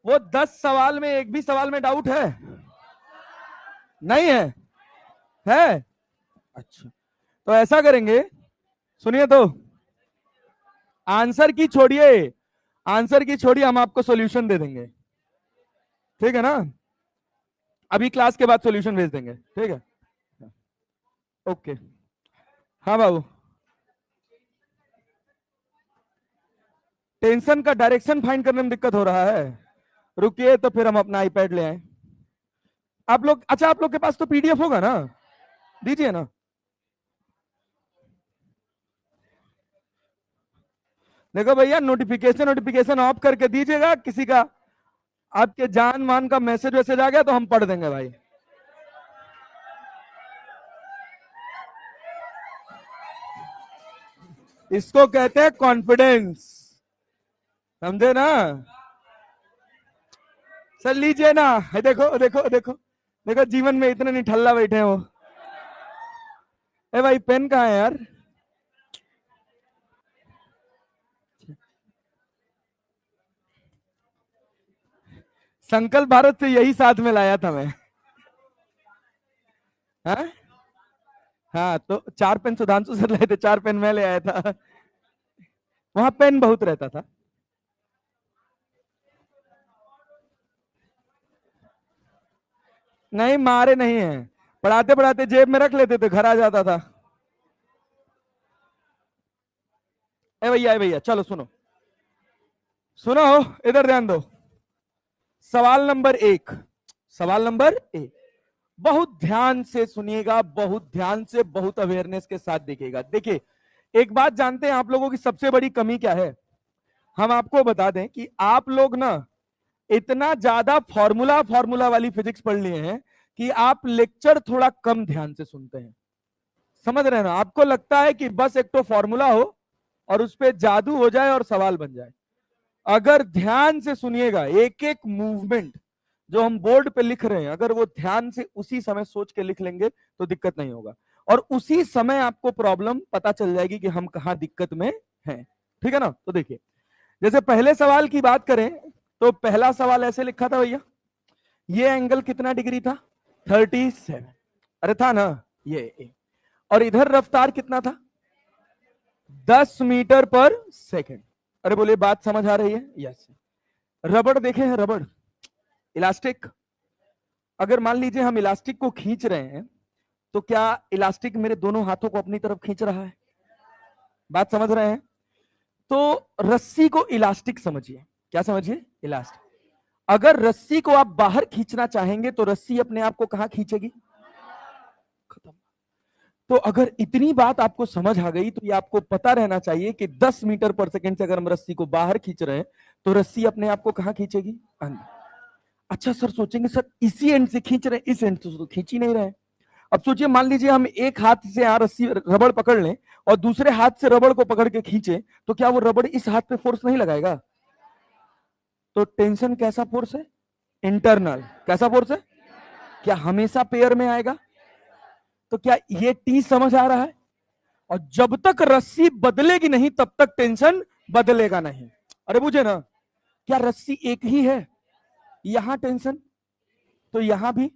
वो 10 सवाल में एक भी सवाल में डाउट है? नहीं है? है? अच्छा, तो ऐसा करेंगे, सुनिए तो, आंसर की छोड़िए, आंसर की छोड़िए, हम आपको सॉल्यूशन दे देंगे, ठीक है ना? अभी क्लास के बाद सॉल्यूशन भेज देंगे, ठीक है? ओके। हाँ बाबू, टेंशन का डायरेक्शन फाइंड करने में दिक्कत हो रहा है? रुकिए, तो फिर हम अपना आईपैड ले आए। आप लोग, अच्छा आप लोग के पास तो पीडीएफ होगा ना? दीजिए ना। देखो भैया, नोटिफिकेशन नोटिफिकेशन ऑफ करके दीजिएगा, किसी का आपके जान मान का मैसेज वैसेज आ गया तो हम पढ़ देंगे भाई। इसको कहते हैं कॉन्फिडेंस, समझे ना? सर लीजिए ना, देखो देखो देखो देखो, जीवन में इतने निठल्ला बैठे हो। ए भाई, पेन कहाँ है यार? संकल्प भारत से यही साथ में लाया था मैं। हाँ हाँ, तो 4 पेन सुधांशु सर लाए थे, 4 पेन मैं ले आया था। वहां पेन बहुत रहता था। नहीं मारे नहीं है, पढ़ाते पढ़ाते जेब में रख लेते थे, घर आ जाता था। ए भैया चलो सुनो, सुनो, इधर ध्यान दो। सवाल नंबर 1, सवाल नंबर 1, बहुत ध्यान से सुनिएगा, बहुत ध्यान से, बहुत अवेयरनेस के साथ देखिएगा। देखिए, एक बात जानते हैं आप लोगों की सबसे बड़ी कमी क्या है? हम आपको बता दें कि आप लोग ना इतना ज्यादा फॉर्मूला फॉर्मूला वाली फिजिक्स पढ़ लिए हैं कि आप लेक्चर थोड़ा कम ध्यान से सुनते हैं। समझ रहे हैं ना? आपको लगता है कि बस एक तो फॉर्मूला हो और उस पर जादू हो जाए और सवाल बन जाए। अगर ध्यान से सुनिएगा, एक एक मूवमेंट जो हम बोर्ड पे लिख रहे हैं, अगर वो ध्यान से उसी समय सोच के लिख लेंगे तो दिक्कत नहीं होगा, और उसी समय आपको प्रॉब्लम पता चल जाएगी कि हम कहां दिक्कत में हैं। ठीक है ना? तो देखिए, जैसे पहले सवाल की बात करें तो पहला सवाल ऐसे लिखा था भैया, ये एंगल कितना डिग्री था? 37। अरे था ना ये, और इधर रफ्तार कितना था? 10 मीटर पर सेकंड। अरे बोले बात समझ आ रही है? यस। रबड़ देखे हैं? रबड़, इलास्टिक, अगर मान लीजिए हम इलास्टिक को खींच रहे हैं, तो क्या इलास्टिक मेरे दोनों हाथों को अपनी तरफ खींच रहा है? बात समझ रहे हैं? तो रस्सी को इलास्टिक समझिए। क्या समझिए? इलास्टिक। अगर रस्सी को आप बाहर खींचना चाहेंगे तो रस्सी अपने आप को कहां खींचेगी? खत्म। तो अगर इतनी बात आपको समझ आ गई तो ये आपको पता रहना चाहिए कि 10 मीटर पर सेकंड से अगर हम रस्सी को बाहर खींच रहे हैं तो रस्सी अपने आप को कहां खींचेगी? अंदर। अच्छा सर सोचेंगे, सर इसी एंड से खींच रहे हैं, इस एंड से तो खींच ही नहीं रहे। अब सोचिए, मान लीजिए हम एक हाथ से यहां रस्सी रबड़ पकड़ लें और दूसरे हाथ से रबड़ को पकड़ के खींचे, तो क्या वो रबड़ इस हाथ पे फोर्स नहीं लगाएगा? तो टेंशन कैसा फोर्स है? इंटरनल। कैसा फोर्स है? क्या हमेशा पेयर में आएगा? तो क्या ये टी समझ आ रहा है? और जब तक रस्सी बदलेगी नहीं तब तक टेंशन बदलेगा नहीं। अरे बुझे ना? क्या रस्सी एक ही है? यहां टेंशन, तो यहां भी।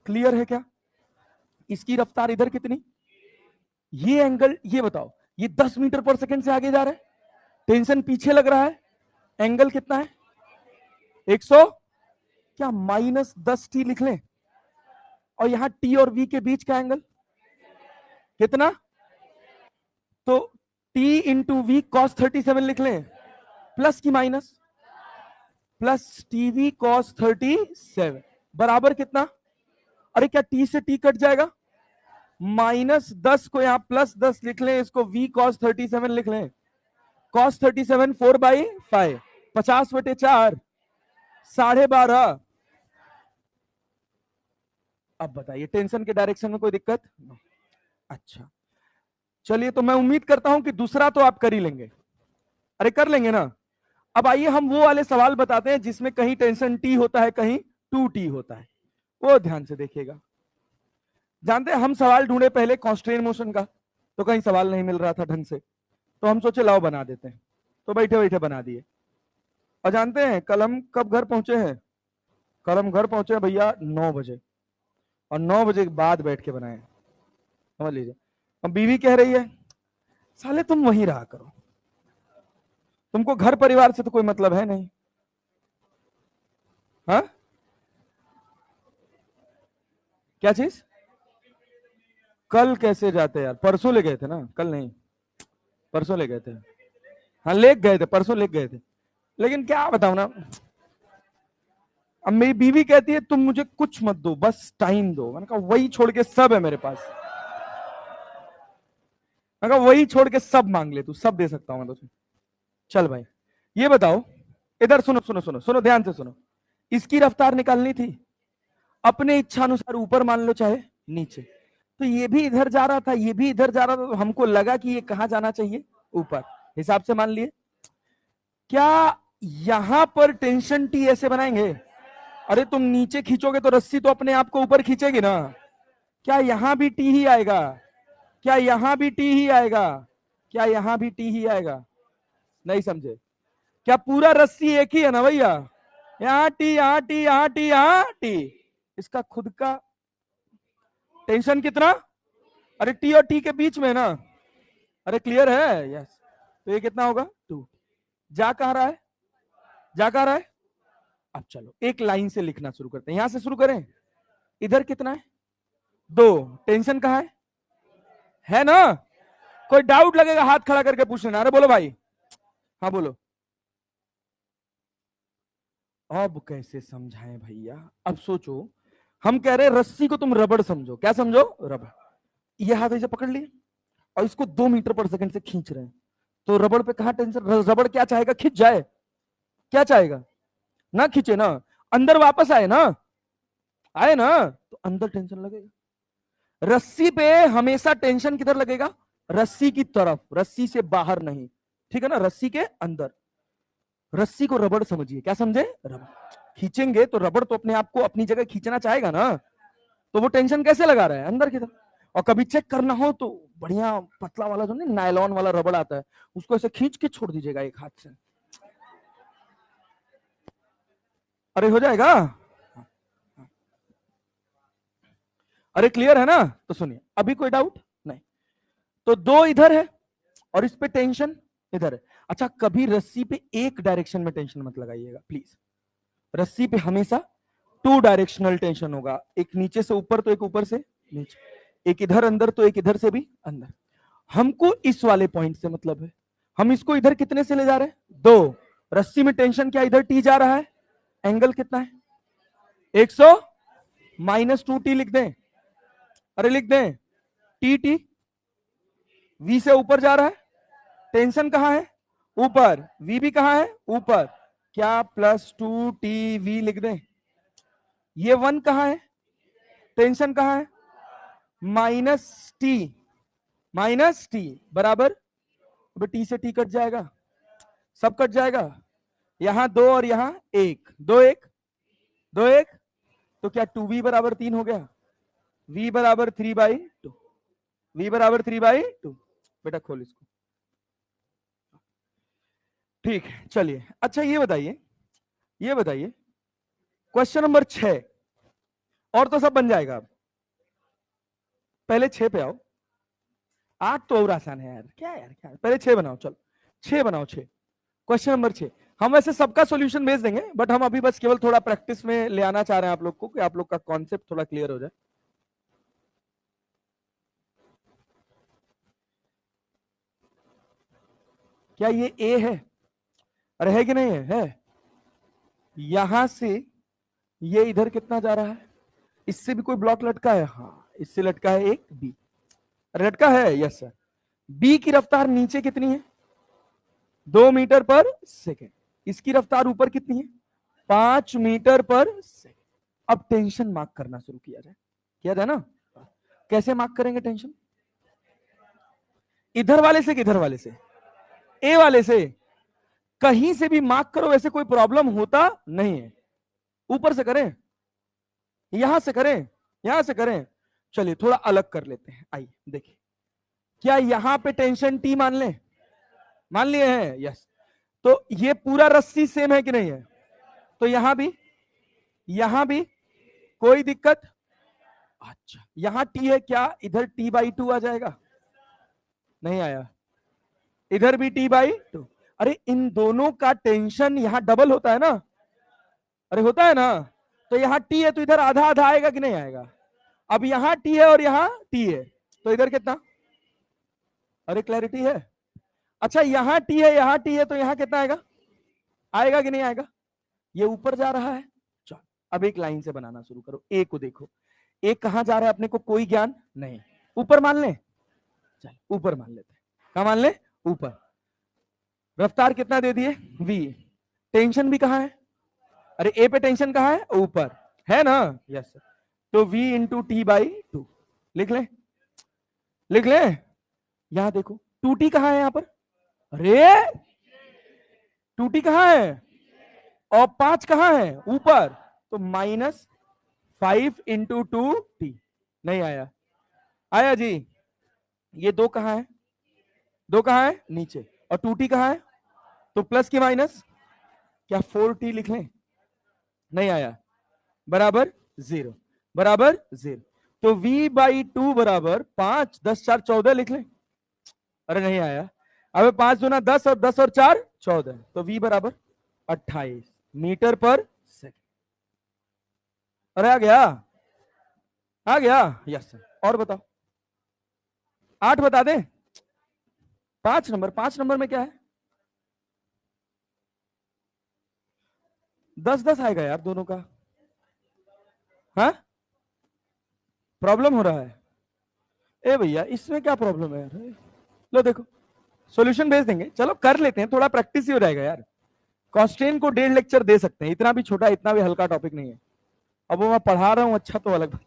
क्लियर है क्या? इसकी रफ्तार इधर कितनी? ये एंगल, ये बताओ, ये 10 मीटर पर सेकंड से आगे जा रहा है, टेंशन पीछे लग रहा है, एंगल कितना है? 100। क्या -10 t लिख लें? और यहां टी और वी के बीच का एंगल कितना? तो टी इंटू वी कॉस 37 लिख लें, प्लस की माइनस? प्लस टीवी कॉस 37 बराबर कितना? अरे क्या टी से टी कट जाएगा? -10 को यहां +10 लिख लें, इसको वी कॉस 37 लिख लें। कॉस 37 4/5, 50/4, 12.5। अब बताइए, टेंशन के डायरेक्शन में कोई दिक्कत? अच्छा, चलिए, तो मैं उम्मीद करता हूं कि दूसरा तो आप कर ही लेंगे। अरे कर लेंगे ना? अब आइए हम वो वाले सवाल बताते हैं जिसमें कहीं टेंशन टी होता है, कहीं 2t होता है। वो ध्यान से देखिएगा। जानते हैं, हम सवाल ढूंढे पहले कॉन्स्ट्रेन मोशन का, तो कहीं सवाल नहीं मिल रहा था ढंग से, तो हम सोचे लाओ बना देते हैं, तो बैठे बैठे बना दिए। और जानते हैं कल हम कब घर पहुंचे हैं? कल हम घर पहुंचे हैं भैया 9 बजे, और 9 बजे के बाद बैठ के बनाए, समझ लीजिए। अब बीवी कह रही है साले तुम वहीं रहा करो, तुमको घर परिवार से तो कोई मतलब है नहीं। हाँ, क्या चीज? कल कैसे जाते यार, परसों ले गए थे ना, कल नहीं, परसों ले गए थे। हाँ लेक गए थे, परसों लेक गए थे। लेकिन क्या बताऊं ना, अब मेरी बीवी कहती है तुम मुझे कुछ मत दो, बस टाइम दो। मैंने कहा वही छोड़ के सब है मेरे पास। मैंने कहा वही छोड़ के सब मांग ले तू, सब दे सकता हूं मैं तुझे। चल भाई ये बताओ, इधर सुनो सुनो सुनो सुनो, ध्यान से सुनो। इसकी रफ्तार निकालनी थी, अपने इच्छा अनुसार ऊपर मान लो चाहे नीचे। तो ये भी इधर जा रहा था, ये भी इधर जा रहा था, तो हमको लगा कि ये कहां जाना चाहिए, ऊपर, हिसाब से मान लिए। क्या यहां पर टेंशन टी ऐसे बनाएंगे? अरे तुम नीचे खींचोगे तो रस्सी तो अपने आप को ऊपर खींचेगी ना। क्या यहां भी टी ही आएगा? क्या यहां भी टी ही आएगा? क्या यहां भी टी ही आएगा? नहीं समझे? क्या पूरा रस्सी एक ही है ना भैया? यहाँ टी, यहाँ टी, यहाँ टी, यहाँ टी। इसका खुद का टेंशन कितना? अरे टी और टी के बीच में ना। अरे क्लियर है? यस। तो ये कितना होगा? 2। जा कहां रहा है? जा कहां रहा है? अब चलो एक लाइन से लिखना शुरू करते हैं, यहां से शुरू करें। इधर कितना है? 2। टेंशन कहां है ना? कोई डाउट लगेगा हाथ खड़ा करके पूछ लेना। अरे बोलो भाई। हाँ बोलो। अब कैसे समझाएं भैया? अब सोचो, हम कह रहे हैं रस्सी को तुम रबड़ समझो। क्या समझो? रबड़। ये हाथ ऐसे पकड़ लिए और इसको 2 मीटर पर सेकंड से खींच रहे हैं, तो रबड़ पे कहां टेंशन? रबड़ क्या चाहेगा? खींच जाए। क्या चाहेगा? ना खींचे ना, अंदर वापस आए ना, आए ना, तो अंदर टेंशन लगेगा। रस्सी पे हमेशा टेंशन किधर लगेगा? रस्सी की तरफ, रस्सी से बाहर नहीं, ठीक है ना, रस्सी के अंदर। रस्सी को रबड़ समझिए। क्या समझे? रबड़। खींचेंगे तो रबड़ तो अपने आप को अपनी जगह खींचना चाहेगा ना, तो वो टेंशन कैसे लगा रहा है? अंदर की तरफ। और कभी चेक करना हो तो बढ़िया पतला वाला जो नहीं नायलॉन वाला रबड़ आता है, उसको ऐसे खींच के छोड़ दीजिएगा एक हाथ से। अरे हो जाएगा। अरे क्लियर है ना? तो सुनिए, अभी कोई डाउट नहीं। तो 2 इधर है और इस पे टेंशन इधर है। अच्छा कभी रस्सी पे एक डायरेक्शन में टेंशन मत लगाइएगा प्लीज। रस्सी पे हमेशा 2 डायरेक्शनल टेंशन होगा, एक नीचे से ऊपर तो एक ऊपर से नीचे, एक इधर अंदर तो एक इधर से भी अंदर। हमको इस वाले पॉइंट से मतलब है, हम इसको इधर कितने से ले जा रहे हैं? 2। रस्सी में टेंशन क्या इधर टी जा रहा है? एंगल कितना है? 100 माइनस 2t लिख दें। अरे लिख दें, टी टी वी से ऊपर जा रहा है, टेंशन कहां है? ऊपर। वी भी कहां है? ऊपर। क्या प्लस 2tv लिख दें? ये 1 कहां है? टेंशन कहां है? माइनस टी, माइनस टी बराबर, अब टी से टी कट जाएगा, सब कट जाएगा। यहां 2 और यहां 1, 2 1 2 1, तो क्या 2v बराबर 3 हो गया? v बराबर 3/2, v बराबर 3/2। बेटा खोल इसको। ठीक है चलिए। अच्छा ये बताइए, ये बताइए क्वेश्चन नंबर 6, और तो सब बन जाएगा। अब पहले 6 पे आओ, 8 तो और आसान है यार, क्या यार क्या, पहले 6 बनाओ। चलो 6 बनाओ, 6। Question number 6। हम वैसे सबका सॉल्यूशन भेज देंगे, बट हम अभी बस केवल थोड़ा प्रैक्टिस में ले आना चाह रहे हैं आप लोग को, कि आप लोग का कॉन्सेप्ट थोड़ा क्लियर हो जाए। क्या ये ए है? अरे है कि नहीं है? है। यहां से ये इधर कितना जा रहा है? इससे भी कोई ब्लॉक लटका है? हाँ इससे लटका है एक बी, लटका है। Yes sir. बी की रफ्तार नीचे कितनी है? 2 मीटर पर सेकेंड। इसकी रफ्तार ऊपर कितनी है? 5 मीटर पर सेकेंड। अब टेंशन मार्क करना शुरू किया जाए, किया जाए ना? कैसे मार्क करेंगे टेंशन? इधर वाले से कि इधर वाले से? ए वाले से। कहीं से भी मार्क करो, वैसे कोई प्रॉब्लम होता नहीं है। ऊपर से करें, यहां से करें, यहां से करें। चलिए थोड़ा अलग कर लेते हैं, आइए देखिए। क्या यहां पे टेंशन टी मान लें? मान लिए हैं? यस। तो ये पूरा रस्सी सेम है कि नहीं है? तो यहां भी कोई दिक्कत? अच्छा, यहां टी है, क्या इधर t/2 आ जाएगा? नहीं आया। इधर भी t/2। अरे इन दोनों का टेंशन यहां डबल होता है ना? अरे होता है ना? तो यहां टी है तो इधर आधा आधा आएगा कि नहीं आएगा? अब यहां टी है और यहां टी है, तो इधर कितना? अरे क्लैरिटी है? अच्छा, यहां टी है यहां टी है, तो यहां कितना आएगा? आएगा कि नहीं आएगा? ये ऊपर जा रहा है। चलो अब एक लाइन से बनाना शुरू करो। ए को देखो, ए कहां जा रहा है अपने को कोई ज्ञान नहीं। ऊपर मान ले, चल ऊपर मान लेते हैं। कहां मान ले? ऊपर। रफ्तार कितना दे दिए? v। टेंशन भी कहां है? अरे ए पे टेंशन कहां है? ऊपर है ना? Yes sir. तो v इंटू t/2 लिख ले, लिख ले। यहां देखो 2t कहां है यहां पर? अरे 2t कहां है? और 5 कहां है? ऊपर। तो -5 इंटू 2t। नहीं आया? आया जी? ये 2 कहां है? 2 कहां है? नीचे। और 2t कहां है? तो प्लस की माइनस, क्या 4t लिख लें? नहीं आया। बराबर 0, बराबर 0। तो v/2 बराबर 5, 10 4 14 लिख लें? अरे नहीं आया। अब 5 दूना 10 और 10 और 4 14, तो v बराबर 28 मीटर पर सेकेंड। अरे आ गया? आ गया? Yes sir. और बताओ, 8 बता दे? 5 नंबर, 5 नंबर में क्या है? 10 10 आएगा यार दोनों का। हाँ, प्रॉब्लम हो रहा है? ए भैया इसमें क्या प्रॉब्लम है यार? लो देखो, सॉल्यूशन भेज देंगे, चलो कर लेते हैं, थोड़ा प्रैक्टिस ही हो जाएगा यार। कॉन्स्टेंट को 1.5 लेक्चर दे सकते हैं, इतना भी छोटा इतना भी हल्का टॉपिक नहीं है। अब वो मैं पढ़ा रहा हूं अच्छा तो अलग।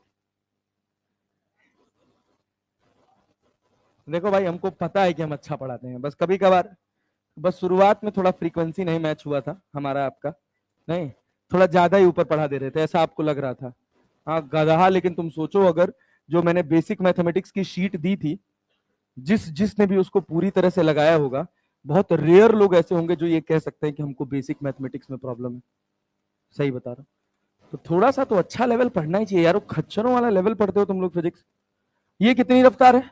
देखो भाई, हमको पता है कि हम अच्छा पढ़ाते हैं, बस कभी कभार, बस शुरुआत में थोड़ा फ्रीक्वेंसी नहीं मैच हुआ था हमारा आपका, नहीं थोड़ा ज्यादा ही ऊपर पढ़ा दे रहे थे, ऐसा आपको लग रहा था। हाँ गधा, लेकिन तुम सोचो अगर जो मैंने बेसिक मैथमेटिक्स की शीट दी थी, जिसने भी उसको पूरी तरह से लगाया होगा, बहुत रेयर लोग ऐसे होंगे जो ये कह सकते हैं कि हमको बेसिक मैथमेटिक्स में प्रॉब्लम है। सही बता रहा हूं। तो थोड़ा सा तो अच्छा लेवल पढ़ना ही चाहिए यार, वो खच्चरों वाला लेवल पढ़ते हो तुम लोग फिजिक्स। ये कितनी रफ्तार है?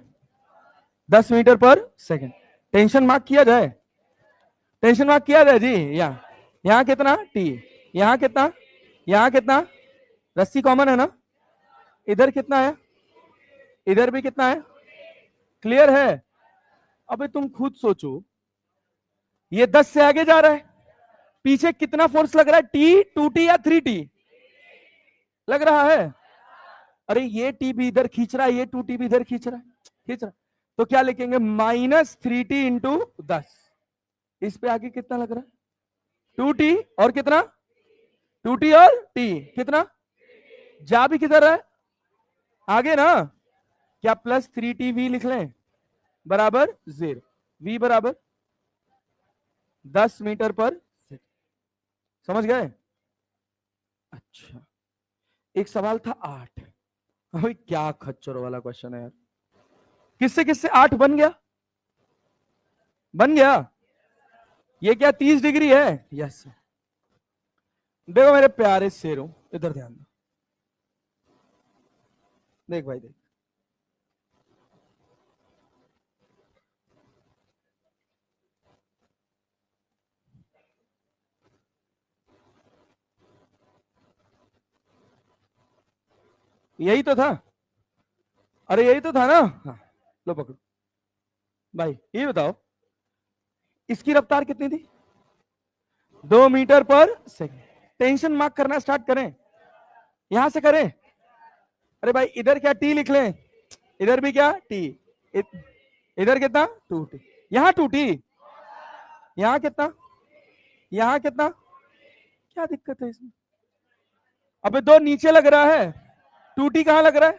10 मीटर पर सेकेंड। टेंशन मार्क किया जाए? टेंशन मार्क किया जाए जी। यहाँ कितना टी, यहाँ कितना, यहाँ कितना, रस्सी कॉमन है ना? इधर कितना है? इधर भी कितना है? क्लियर है? अबे तुम खुद सोचो, ये 10 से आगे जा रहा है, पीछे कितना फोर्स लग रहा है? टी, 2t या 3t लग रहा है? अरे ये टी भी इधर खींच रहा है, ये 2t भी इधर खींच रहा है, खींच रहा है। तो क्या लिखेंगे? -3t into 10। इस पे आगे कितना लग रहा है? 2t और कितना? 2t और t कितना? जा भी किधर है? आगे ना? क्या +3tv लिख लें? बराबर 0। v बराबर 10 मीटर पर सेकेंड। समझ गए? अच्छा, एक सवाल था 8। अभी क्या खच्चरों वाला क्वेश्चन है यार। किससे किससे 8 बन गया? बन गया? ये क्या 30 डिग्री है? यस। देखो मेरे प्यारे शेरों, इधर ध्यान दो। देख भाई देख, यही तो था। अरे यही तो था ना? हाँ, लो पकड़ो भाई। ये बताओ, इसकी रफ्तार कितनी थी? 2 मीटर पर सेकेंड। टेंशन मार्क करना स्टार्ट करें? यहां से करें? अरे भाई इधर क्या टी लिख लें? इधर भी क्या टी? इधर कितना? 2t। यहाँ 2t, यहाँ कितना, यहाँ कितना? क्या दिक्कत है इसमें? अबे 2 नीचे लग रहा है, 2t कहां लग रहा है?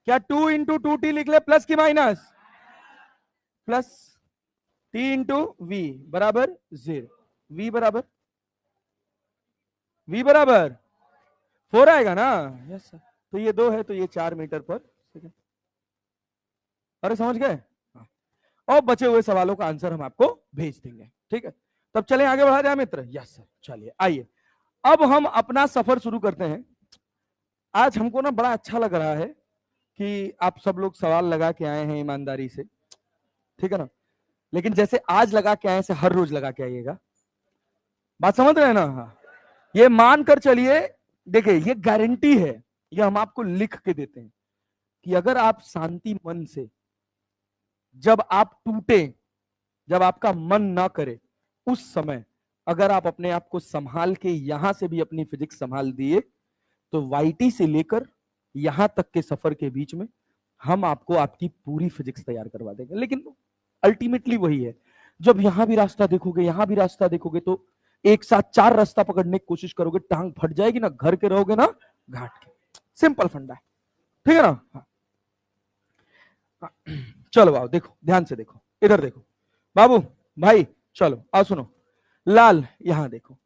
क्या 2 इंटू 2t लिख ले, प्लस की minus? Plus t into v बराबर 0। v बराबर 4 आएगा ना? Yes sir. तो ये 2 है तो ये 4 मीटर पर सेकेंड। अरे समझ गए? हाँ। और बचे हुए सवालों का आंसर हम आपको भेज देंगे, ठीक है? तब चले आगे बढ़ा जाए मित्र? यस सर, चलिए आइए अब हम अपना सफर शुरू करते हैं। आज हमको ना बड़ा अच्छा लग रहा है कि आप सब लोग सवाल लगा के आए हैं ईमानदारी से, ठीक है ना? लेकिन जैसे आज लगा के आए, ऐसे हर रोज लगा के आइएगा। बात समझ रहे हैं ना? हाँ, ये मानकर चलिए, देखिए ये गारंटी है, ये हम आपको लिख के देते हैं कि अगर आप शांति मन से, जब आप टूटे, जब आपका मन ना करे, उस समय अगर आप अपने आप को संभाल के यहां से भी अपनी फिजिक्स संभाल दिए, तो वाईटी से लेकर यहां तक के सफर के बीच में हम आपको आपकी पूरी फिजिक्स तैयार करवा देंगे। लेकिन अल्टीमेटली वही है, जब यहां भी रास्ता देखोगे, यहां भी रास्ता देखोगे, तो एक साथ 4 रास्ता पकड़ने की कोशिश करोगे, टांग फट जाएगी ना, घर के रहोगे ना घाट के। सिंपल फंडा है, ठीक है ना? हाँ। चलो आओ, देखो ध्यान से, देखो इधर देखो बाबू भाई, चलो आओ सुनो। लाल यहां देखो,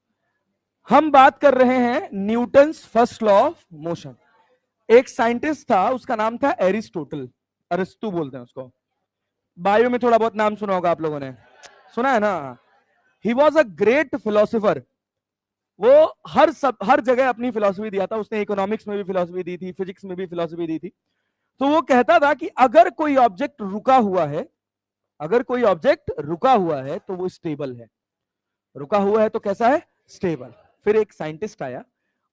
हम बात कर रहे हैं Newton's first law of motion. एक साइंटिस्ट था, उसका नाम था एरिस्टोटल, अरिस्टो बोलते हैं उसको। बायो में थोड़ा बहुत नाम सुना होगा आप लोगों ने, सुना है ना? He was a great philosopher. वो हर जगह अपनी फिलोसफी दिया था उसने। इकोनॉमिक्स में भी फिलोसफी दी थी, फिजिक्स में भी फिलोसफी दी थी। तो वो कहता था कि अगर कोई ऑब्जेक्ट रुका हुआ है, अगर कोई ऑब्जेक्ट रुका हुआ है तो वो स्टेबल है। रुका हुआ है तो कैसा है? स्टेबल। फिर एक साइंटिस्ट आया,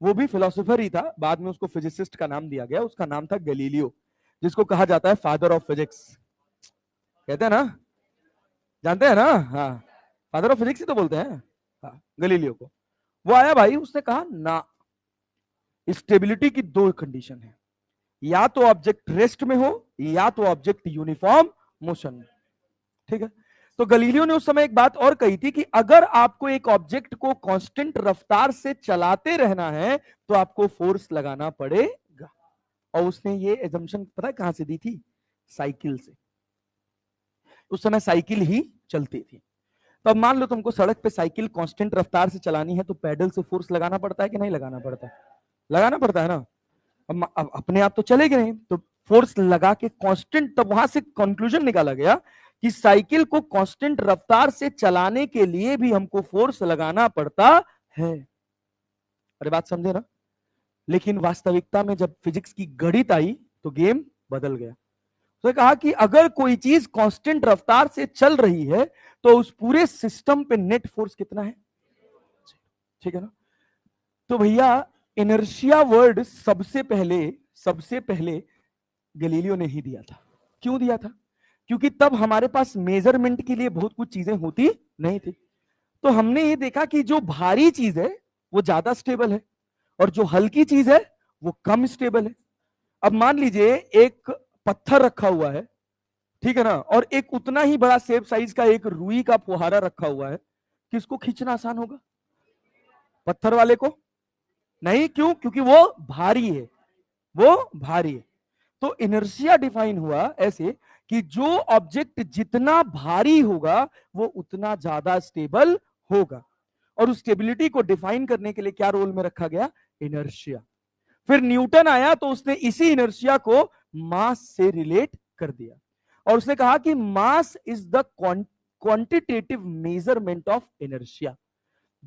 वो भी फिलोसोफर ही था, बाद में उसको फिजिसिस्ट का नाम दिया गया, उसका नाम था गैलीलियो, जिसको कहा जाता है फादर ऑफ फिजिक्स, कहते हैं ना, जानते हैं ना? हाँ, फादर ऑफ फिजिक्स ही तो बोलते हैं, हाँ, गैलीलियो को। वो आया भाई, उसने कहा ना, स्टेबिलिटी की 2 कंडीशन है, या तो ऑब्जेक्ट रेस्ट में हो, या तो ऑब्जेक्ट यूनिफॉर्म मोशन में, ठीक है? तो गलीलियो ने उस समय एक बात और कही थी कि अगर आपको एक ऑब्जेक्ट को कांस्टेंट रफ्तार से चलाते रहना है तो आपको फोर्स लगाना पड़ेगा। और उसने ये एजम्पशन पता है कहां से दी थी? साइकिल से। उस समय साइकिल ही चलती थी। तो अब मान लो तुमको सड़क पे साइकिल कांस्टेंट रफ्तार से चलानी है, तो पैडल से फोर्स लगाना पड़ता है कि नहीं लगाना पड़ता है? लगाना पड़ता है ना। अब अपने आप तो चलेगी नहीं, तो फोर्स लगा के कांस्टेंट, तब वहां से कंक्लूजन निकाला गया कि साइकिल को कांस्टेंट रफ्तार से चलाने के लिए भी हमको फोर्स लगाना पड़ता है। अरे बात समझे ना? लेकिन वास्तविकता में जब फिजिक्स की गणित आई तो गेम बदल गया। तो कहा कि अगर कोई चीज कांस्टेंट रफ्तार से चल रही है तो उस पूरे सिस्टम पे नेट फोर्स कितना है? ठीक है ना? तो भैया इनर्शिया वर्ड सबसे पहले गैलीलियो ने ही दिया था। क्यों दिया था? क्योंकि तब हमारे पास मेजरमेंट के लिए बहुत कुछ चीजें होती नहीं थी। तो हमने ये देखा कि जो भारी चीज है वो ज्यादा स्टेबल है और जो हल्की चीज है वो कम स्टेबल है। अब मान लीजिए एक पत्थर रखा हुआ है, ठीक है ना, और एक उतना ही बड़ा सेब साइज का एक रुई का फुहारा रखा हुआ है, किसको खींचना आसान होगा? पत्थर वाले को। नहीं, क्यों? क्योंकि वो भारी है, वो भारी है। तो इनर्शिया डिफाइन हुआ ऐसे कि जो ऑब्जेक्ट जितना भारी होगा वो उतना ज्यादा स्टेबल होगा। और उस स्टेबिलिटी को डिफाइन करने के लिए क्या रोल में रखा गया? इनर्शिया। फिर न्यूटन आया तो उसने इसी इनर्शिया को मास से रिलेट कर दिया और उसने कहा कि mass is the quantitative measurement of inertia.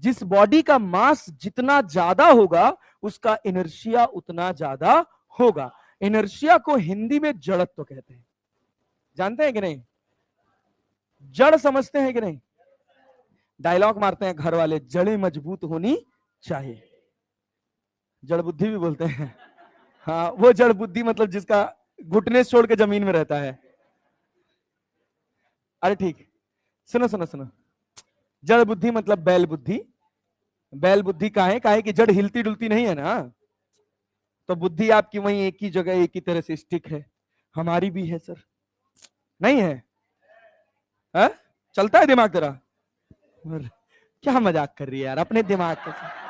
जिस बॉडी का मास जितना ज्यादा होगा उसका इनर्शिया उतना ज्यादा होगा। इनर्शिया को हिंदी में जड़त्व कहते हैं। जानते हैं कि नहीं? जड़ समझते हैं कि नहीं? डायलॉग मारते हैं घर वाले, जड़ें मजबूत होनी चाहिए। जड़ बुद्धि भी बोलते हैं। हाँ, वो जड़ बुद्धि मतलब जिसका घुटने छोड़ के जमीन में रहता है। अरे ठीक, सुनो सुनो सुनो, जड़ बुद्धि मतलब बैल बुद्धि। बैल बुद्धि काहे कि जड़ हिलती डुलती नहीं है ना, तो बुद्धि आपकी वहीं एक ही जगह एक ही तरह से स्टिक है। हमारी भी है सर, नहीं है? है? चलता है दिमाग तेरा? क्या मजाक कर रही है यार अपने दिमाग के साथ?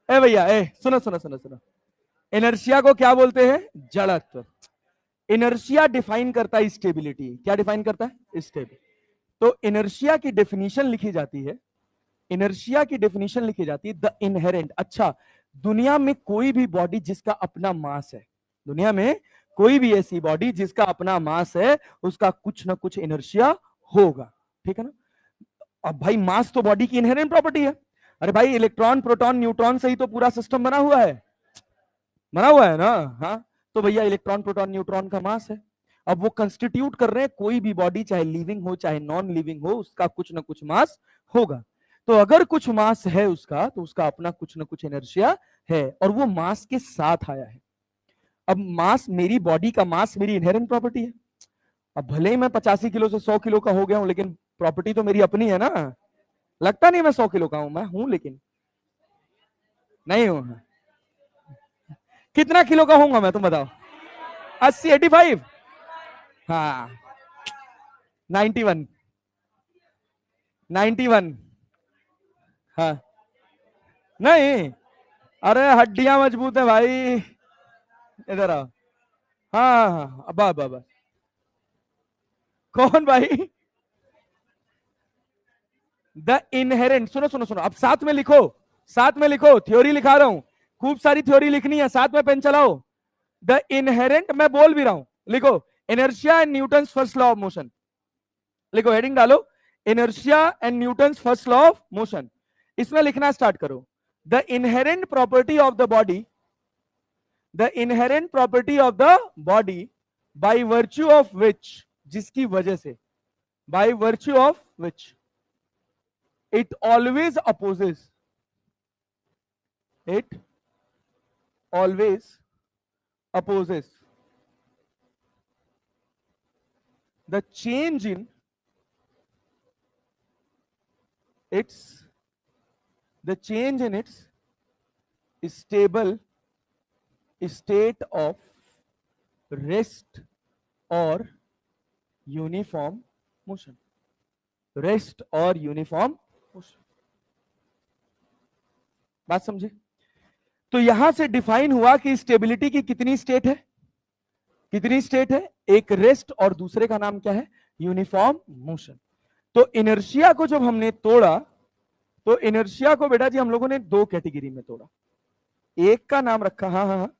ए भैया, ए सुनो सुनो सुनो सुनो, इनर्शिया को क्या बोलते हैं? जड़त्व। इनर्शिया डिफाइन करता है स्टेबिलिटी। क्या डिफाइन करता है? स्टेबिलिटी। तो इनर्शिया की डेफिनेशन लिखी जाती है, इनर्शिया की डेफिनेशन लिखी जाती है द इनहेरेंट। अच्छा, दुनिया में कोई भी बॉडी जिसका अपना मास है, दुनिया में कोई भी ऐसी बॉडी जिसका अपना मास है, उसका कुछ ना कुछ इनर्शिया होगा, ठीक है ना। अब भाई मास तो बॉडी की इनहेरेंट प्रॉपर्टी है। अरे भाई इलेक्ट्रॉन प्रोटॉन न्यूट्रॉन से ही तो पूरा सिस्टम बना हुआ है ना। हाँ, तो भैया इलेक्ट्रॉन प्रोटॉन न्यूट्रॉन का मास है। अब वो कंस्टिट्यूट कर रहे हैं कोई भी बॉडी, चाहे लिविंग हो चाहे नॉन लिविंग हो, उसका कुछ ना कुछ मास होगा। तो अगर कुछ मास है उसका, तो उसका अपना कुछ ना कुछ इनर्शिया है, और वो मास के साथ आया है। अब मास, मेरी बॉडी का मास मेरी इनहेरेंट प्रॉपर्टी है। अब भले ही मैं 85 किलो से 100 किलो का हो गया हूं, लेकिन प्रॉपर्टी तो मेरी अपनी है ना। लगता नहीं मैं 100 किलो का हूं, मैं हूं लेकिन नहीं हूं। कितना किलो का होऊंगा मैं, तुम बताओ। 80, 85, हाँ 91, 91, हाँ नहीं, अरे हड्डियां मजबूत है भाई। इधर आओ। हाँ हाँ, अब अब कौन भाई? द इनहेरेंट, सुनो सुनो सुनो, अब साथ में लिखो, साथ में लिखो, थ्योरी लिखा रहा हूं, खूब सारी थ्योरी लिखनी है, साथ में पेन चलाओ। द इनहेरेंट, मैं बोल भी रहा हूं, लिखो, inertia and Newton's first law of motion. लिखो, हेडिंग डालो, inertia and Newton's first law of motion. इसमें लिखना स्टार्ट करो, the inherent property of the body, the inherent property of the body by virtue of which, जिसकी वजह से, by virtue of which it always opposes, it always opposes the change in its, the change in its stable state of rest or uniform motion, rest और uniform motion. बात समझे? तो यहां से define हुआ कि स्टेबिलिटी की कितनी स्टेट है, कितनी स्टेट है, एक रेस्ट और दूसरे का नाम क्या है, यूनिफॉर्म मोशन। तो इनर्शिया को जब हमने तोड़ा, तो इनर्शिया को बेटा जी हम लोगों ने दो कैटेगरी में तोड़ा। एक का नाम रखा, हाँ हाँ हाँ,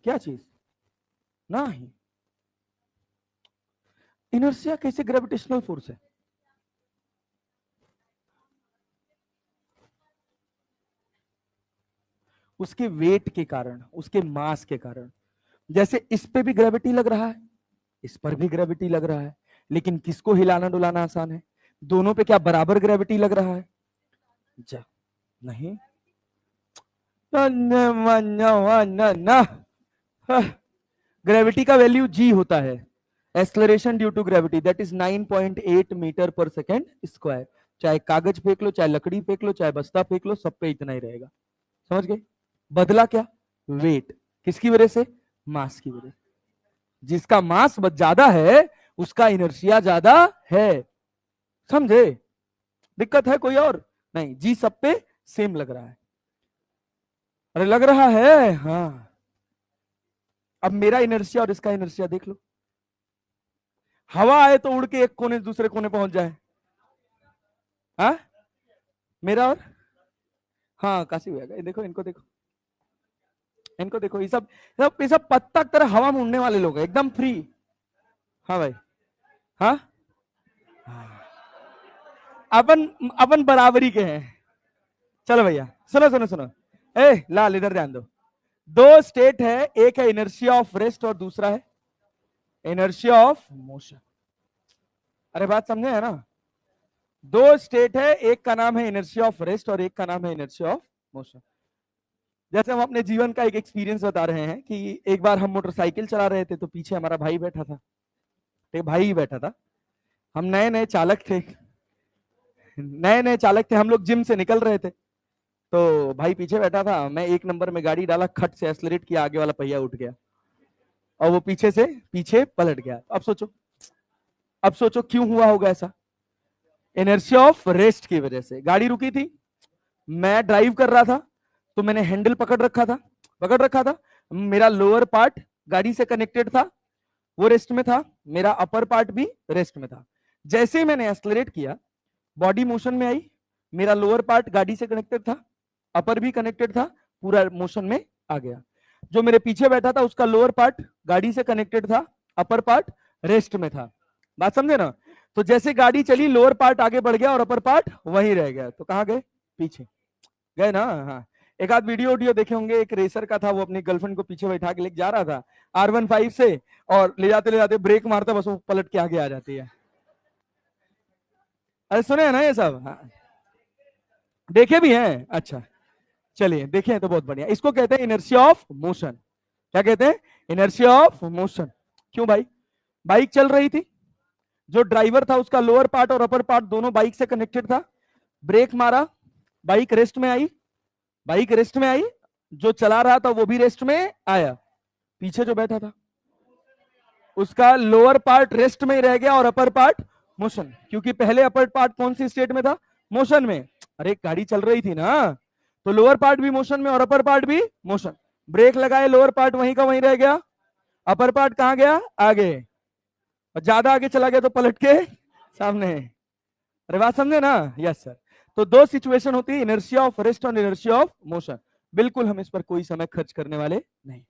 क्या चीज, नहीं, इनर्शिया कैसे ग्रेविटेशनल फोर्स है? उसके वेट के कारण, उसके मास के कारण। जैसे इस पे भी ग्रेविटी लग रहा है, इस पर भी ग्रेविटी लग रहा है, लेकिन किसको हिलाना डुलाना आसान है? दोनों पे क्या बराबर ग्रेविटी लग रहा है? जा नहीं, ग्रेविटी का वैल्यू जी होता है, acceleration due to gravity, that is 9.8 metre पर सेकेंड स्क्वायर। चाहे कागज फेंक लो, चाहे लकड़ी फेंक लो, चाहे बस्ता फेंक लो, सब पे इतना ही रहेगा। समझ गए? बदला क्या? वेट। किसकी वजह से? मास की वजह से। जिसका मास ज्यादा है उसका इनर्शिया ज्यादा है। समझे? दिक्कत है कोई और? नहीं, जी सब पे सेम लग रहा है। अरे लग रहा है, हाँ। अब मेरा इनर्शिया और इसका इनर्शिया देख लो, हवा आए तो उड़ के एक कोने से दूसरे कोने पहुंच जाए, हाँ मेरा और, हाँ काशी भैया, देखो इनको देखो, इनको देखो, ये सब पत्ता की तरह हवा में उड़ने वाले लोग हैं, एकदम फ्री। हाँ भाई, हाँ अपन अपन बराबरी के हैं। चलो भैया, सुनो सुनो सुनो, लाल इधर ध्यान दो। दो स्टेट है, एक है इनर्शिया ऑफ रेस्ट और दूसरा है इनर्शिया ऑफ मोशन। अरे बात समझे है ना? दो स्टेट है, एक का नाम है इनर्शिया ऑफ रेस्ट और एक का नाम है इनर्शिया ऑफ मोशन। जैसे हम अपने जीवन का एक एक्सपीरियंस बता रहे हैं कि एक बार हम मोटरसाइकिल चला रहे थे, तो पीछे हमारा भाई बैठा था, एक भाई ही बैठा था, हम नए नए चालक थे, नए नए चालक थे, हम लोग जिम से निकल रहे थे, तो भाई पीछे बैठा था, मैं 1 नंबर में गाड़ी डाला, खट से एक्सलरेट किया, आगे वाला पहिया उठ गया और वो पीछे से पीछे पलट गया। अब सोचो, अब सोचो क्यों हुआ होगा ऐसा? इनर्शिया ऑफ रेस्ट की वजह से। गाड़ी रुकी थी, मैं ड्राइव कर रहा था, तो मैंने हैंडल पकड़ रखा था, मेरा लोअर पार्ट गाड़ी से कनेक्टेड था, वो रेस्ट में था, मेरा अपर पार्ट भी रेस्ट में था। जैसे ही मैंने एक्सलरेट किया, बॉडी मोशन में आई, मेरा लोअर पार्ट गाड़ी से कनेक्टेड था, अपर भी कनेक्टेड था, पूरा मोशन में आ गया। जो मेरे पीछे बैठा था उसका लोअर पार्ट गाड़ी से कनेक्टेड था, अपर पार्ट रेस्ट में था। बात समझे ना? तो जैसे गाड़ी चली, लोअर पार्ट आगे बढ़ गया और अपर पार्ट वहीं रह गया, तो कहां गए? पीछे गए ना। हाँ, एक आध वीडियो वीडियो देखे होंगे, एक रेसर का था, वो अपनी गर्लफ्रेंड को पीछे बैठा के लेके जा रहा था R15 से, और ले जाते ब्रेक मारता, बस वो पलट के आगे आ जाती है। अरे सुने हैं ना ये सब? हाँ, देखे भी हैं? अच्छा, चलिए, देखे हैं तो बहुत बढ़िया। इसको कहते हैं इनर्शिया ऑफ मोशन। क्या कहते हैं? Inertia of motion. क्यों भाई? बाइक चल रही थी, जो ड्राइवर था उसका लोअर पार्ट और अपर पार्ट दोनों बाइक से कनेक्टेड था, ब्रेक मारा, बाइक रेस्ट में आई, बाइक रेस्ट में आई, जो चला रहा था वो भी रेस्ट में आया, पीछे जो बैठा था उसका लोअर पार्ट रेस्ट में ही रह गया और अपर पार्ट मोशन, क्योंकि पहले अपर पार्ट कौन सी स्टेट में था? मोशन में। अरे गाड़ी चल रही थी ना, तो लोअर पार्ट भी मोशन में और अपर पार्ट भी मोशन। ब्रेक लगाए, लोअर पार्ट वहीं का वहीं रह गया, अपर पार्ट कहां गया? आगे, और ज्यादा आगे चला गया तो पलट के सामने। अरे बात समझे ना? Yes sir. तो दो सिचुएशन होती है, इनर्शिया ऑफ रेस्ट और इनर्शिया ऑफ मोशन। बिल्कुल हम इस पर कोई समय खर्च करने वाले नहीं,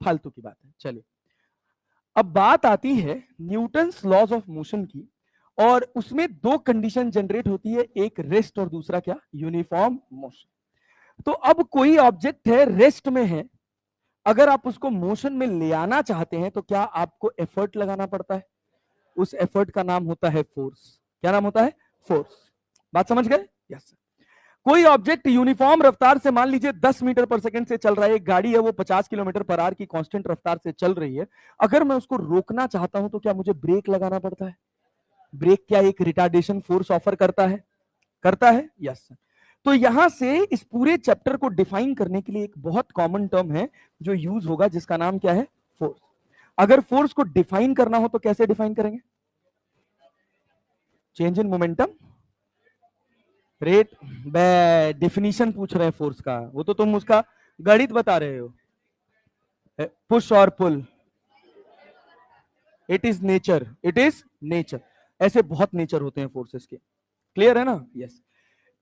फालतू की बात है। चलिए, अब बात आती है न्यूटन्स लॉज ऑफ मोशन की, और उसमें दो कंडीशन जनरेट होती है, एक रेस्ट और दूसरा क्या? Uniform motion. तो अब कोई ऑब्जेक्ट है, रेस्ट में है, अगर आप उसको मोशन में ले आना चाहते हैं तो क्या आपको एफर्ट लगाना पड़ता है? उस एफर्ट का नाम होता है फोर्स। क्या नाम होता है? फोर्स। बात समझ गए? यस। कोई ऑब्जेक्ट यूनिफॉर्म रफ्तार से, मान लीजिए 10 मीटर पर सेकंड से चल रहा है, एक गाड़ी है वो 50 किलोमीटर पर आवर की कांस्टेंट रफ्तार से चल रही है, अगर मैं उसको रोकना चाहता हूं तो क्या मुझे ब्रेक लगाना पड़ता है? ब्रेक क्या एक रिटार्डेशन फोर्स ऑफर करता है? करता है, यस। तो यहां से इस पूरे चैप्टर को डिफाइन करने के लिए एक बहुत कॉमन टर्म है जो यूज होगा, जिसका नाम क्या है? फोर्स। अगर फोर्स को डिफाइन करना हो तो कैसे डिफाइन करेंगे? Change in momentum rate. Definition पूछ रहे हैं फोर्स का, वो तो तुम उसका गणित बता रहे हो। पुश और pull, it is nature, it is nature. ऐसे बहुत नेचर होते हैं फोर्सेस के। क्लियर है ना? यस।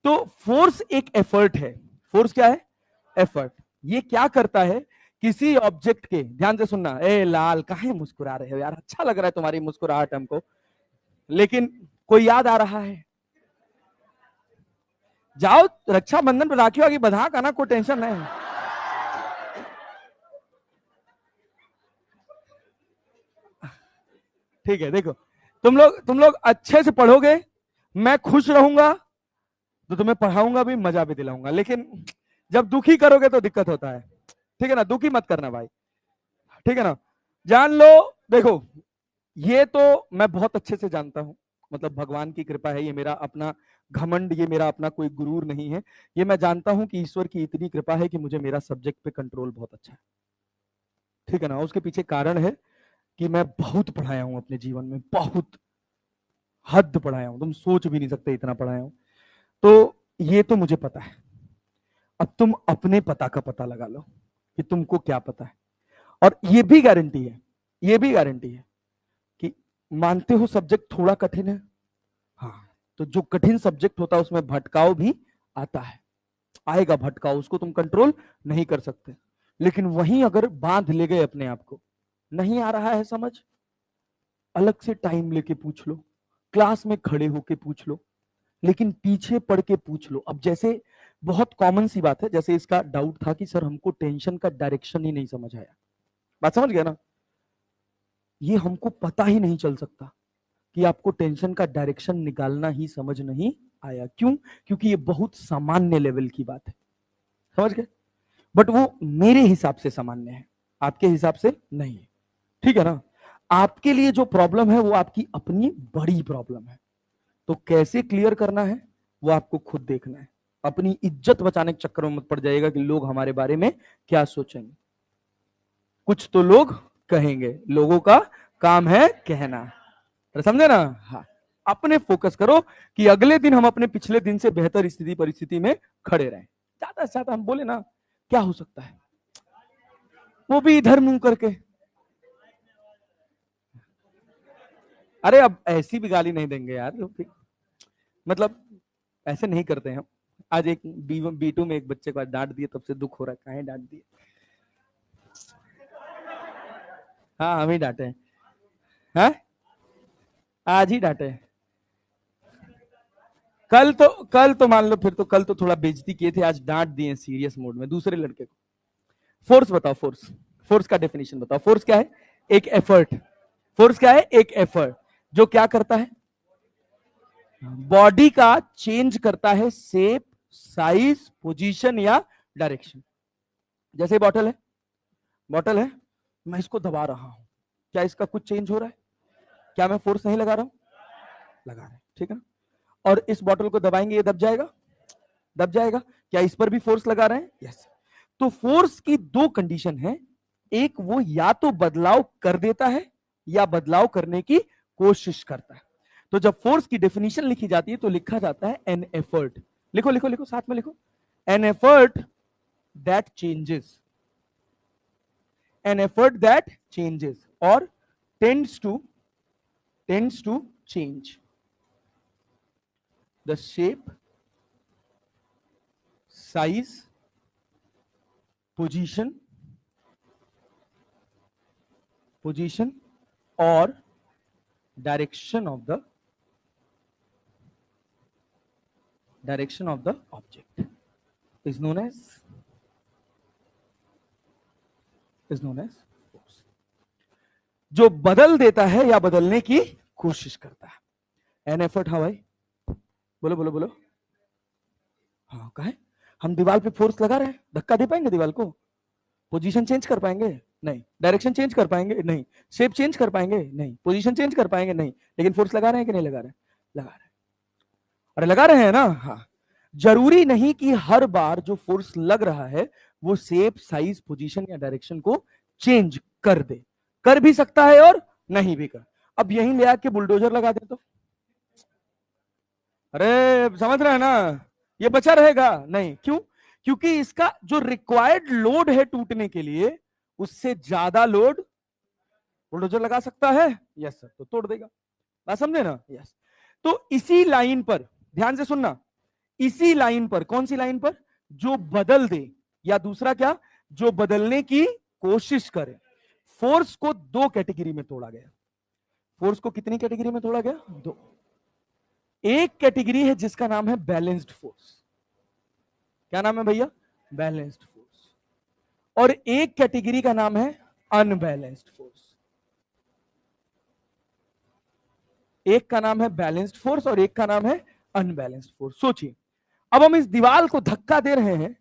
तो फोर्स एक एफर्ट है। फोर्स क्या है? एफर्ट। ये क्या करता है? किसी ऑब्जेक्ट के, ध्यान से सुनना, ए लाल काहे मुस्कुरा रहे हो यार? अच्छा लग रहा है तुम्हारी मुस्कुराहट हमको, लेकिन कोई याद आ रहा है? जाओ रक्षाबंधन पर राखी वागी बधा का ना, कोई टेंशन नहीं। ठीक है, देखो, तुम लोग अच्छे से पढ़ोगे, मैं खुश रहूंगा, तो तुम्हें पढ़ाऊंगा भी, मजा भी दिलाऊंगा, लेकिन जब दुखी करोगे तो दिक्कत होता है। ठीक है ना? दुखी मत करना भाई, ठीक है ना? जान लो, देखो, ये तो मैं बहुत अच्छे से जानता हूं, मतलब भगवान की कृपा है, ये मेरा अपना घमंड, ये मेरा अपना कोई गुरूर नहीं है। ये मैं जानता हूं कि ईश्वर की इतनी कृपा है कि मुझे मेरा सब्जेक्ट पे कंट्रोल बहुत अच्छा है। ठीक है ना? उसके पीछे कारण है कि मैं बहुत पढ़ाया हूं अपने जीवन में, बहुत हद पढ़ाया हूं, तुम सोच भी नहीं सकते इतना पढ़ाया हूं। तो ये तो मुझे पता है। अब तुम अपने पता का पता लगा लो कि तुमको क्या पता है। और ये भी गारंटी है, ये भी गारंटी है कि मानते हो सब्जेक्ट थोड़ा कठिन है, हाँ, तो जो कठिन सब्जेक्ट होता है उसमें भटकाव भी आता है, आएगा भटकाव, उसको तुम कंट्रोल नहीं कर सकते। लेकिन वहीं अगर बांध ले गए अपने आप को, नहीं आ रहा है समझ, अलग से टाइम लेके पूछ लो, क्लास में खड़े होके पूछ लो, लेकिन पीछे पढ़ के पूछ लो। अब जैसे बहुत कॉमन सी बात है, जैसे इसका डाउट था कि सर हमको टेंशन का डायरेक्शन ही नहीं समझ आया। बात समझ गया ना? ये हमको पता ही नहीं चल सकता कि आपको टेंशन का डायरेक्शन निकालना ही समझ नहीं आया। क्यों? क्योंकि ये बहुत सामान्य लेवल की बात है, समझ गए? बट वो मेरे हिसाब से सामान्य है, आपके हिसाब से नहीं है। ठीक है ना? आपके लिए जो प्रॉब्लम है वो आपकी अपनी बड़ी प्रॉब्लम है, तो कैसे क्लियर करना है वो आपको खुद देखना है। अपनी इज्जत बचाने के चक्कर में मत पड़ जाएगा कि लोग हमारे बारे में क्या सोचेंगे। कुछ तो लोग कहेंगे, लोगों का काम है कहना, तो समझे ना? हाँ, अपने फोकस करो कि अगले दिन हम अपने पिछले दिन से बेहतर स्थिति परिस्थिति में खड़े रहें। ज्यादा से ज्यादा हम बोले ना, क्या हो सकता है, वो भी इधर मुंह करके। अरे अब ऐसी भी गाली नहीं देंगे यार लोग, मतलब ऐसे नहीं करते हैं हम। आज एक B2 में एक बच्चे को डांट दिए, तब से दुख हो रहा है, काहे डांट दिए? हाँ, हम ही डांटे हैं। हाँ? आज ही डांटे। कल तो मान लो, फिर तो कल तो थोड़ा बेइज्जती किए थे, आज डांट दिए सीरियस मोड में दूसरे लड़के को। फोर्स बताओ, फोर्स, फोर्स का डेफिनेशन बताओ। फोर्स क्या है? एक एफर्ट। फोर्स क्या है? एक एफर्ट जो क्या करता है? बॉडी का चेंज करता है, शेप, साइज, पोजीशन या डायरेक्शन। जैसे बॉटल है, बॉटल है, मैं इसको दबा रहा हूं, क्या इसका कुछ चेंज हो रहा है? क्या मैं फोर्स नहीं लगा रहा हूं? लगा रहा है, ठीक है ना। और इस बॉटल को दबाएंगे, ये दब जाएगा, दब जाएगा। क्या इस पर भी फोर्स लगा रहे हैं? यस। तो फोर्स की दो कंडीशन है, एक वो या तो बदलाव कर देता है या बदलाव करने की कोशिश करता है। तो जब फोर्स की डेफिनेशन लिखी जाती है तो लिखा जाता है एन एफर्ट। लिखो लिखो लिखो, साथ में लिखो, an effort that changes, an effort that changes और tends to change the shape, size, position or direction of the object is known as force। जो बदल देता है या बदलने की कोशिश करता है। An effort. हाँ भाई, बोलो बोलो बोलो। हाँ, कहा है हम दीवार पे फोर्स लगा रहे हैं, धक्का दे पाएंगे दीवार को? पोजीशन चेंज कर पाएंगे? नहीं। डायरेक्शन चेंज कर पाएंगे? नहीं। शेप चेंज कर पाएंगे? नहीं। पोजीशन चेंज कर पाएंगे? नहीं। लेकिन फोर्स लगा रहे हैं कि नहीं लगा रहे हैं? लगा रहे हैं। अरे लगा रहे हैं ना। हाँ, जरूरी नहीं कि हर बार जो फोर्स लग रहा है वो शेप, साइज, पोजीशन या डायरेक्शन को चेंज कर दे। कर भी सकता है और नहीं भी कर। अब यहीं ले आके बुलडोजर लगा दे तो, अरे समझ रहे हैं ना, ये बचा रहेगा नहीं। क्यों? क्योंकि इसका जो रिक्वायर्ड लोड है टूटने के लिए, उससे ज्यादा लोड बुलडोजर लगा सकता है। यस सर, तो तोड़ देगा। बात समझे ना? यस। तो इसी लाइन पर ध्यान से सुनना, इसी लाइन पर, कौन सी लाइन पर? जो बदल दे या दूसरा क्या, जो बदलने की कोशिश करे। फोर्स को दो कैटेगरी में तोड़ा गया। फोर्स को कितनी कैटेगरी में तोड़ा गया? दो। एक कैटेगरी है जिसका नाम है बैलेंस्ड फोर्स। क्या नाम है भैया? Balanced force. और एक कैटेगरी का नाम है अनबैलेंस्ड फोर्स। एक का नाम है बैलेंस्ड फोर्स और एक का नाम है अनबैलेंस्ड फोर्स। सोचिए, अब हम इस दीवार को धक्का दे रहे हैं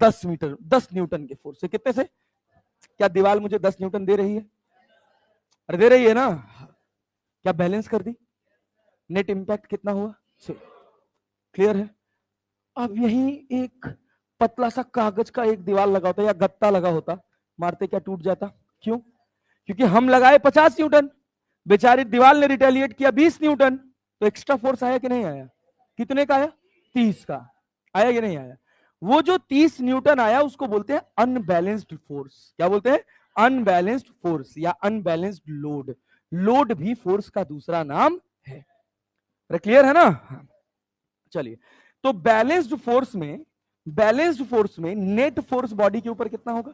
10 न्यूटन के फोर्स से। कितने से? क्या दीवार मुझे 10 न्यूटन दे रही है? अरे दे रही है ना। क्या बैलेंस कर दी? नेट इंपैक्ट कितना हुआ? क्लियर है? अब यही एक पतला सा कागज का एक दीवार लगा होता या गत्ता लगा होता, मारते क्या टूट जाता? क्यों? क्योंकि हम लगाए 50 न्यूटन, बेचारी दीवार ने रिटेलिएट किया 20 न्यूटन। तो एक्स्ट्रा फोर्स आया कि नहीं आया? कितने का आया? 30 का। आया कि नहीं आया? वो जो 30 न्यूटन आया उसको बोलते हैं अनबैलेंस्ड फोर्स। क्या बोलते हैं? अनबैलेंस्ड फोर्स या अनबैलेंस्ड लोड। लोड भी फोर्स का दूसरा नाम है। क्लियर है ना? चलिए, तो बैलेंस्ड फोर्स में नेट फोर्स बॉडी के ऊपर कितना होगा?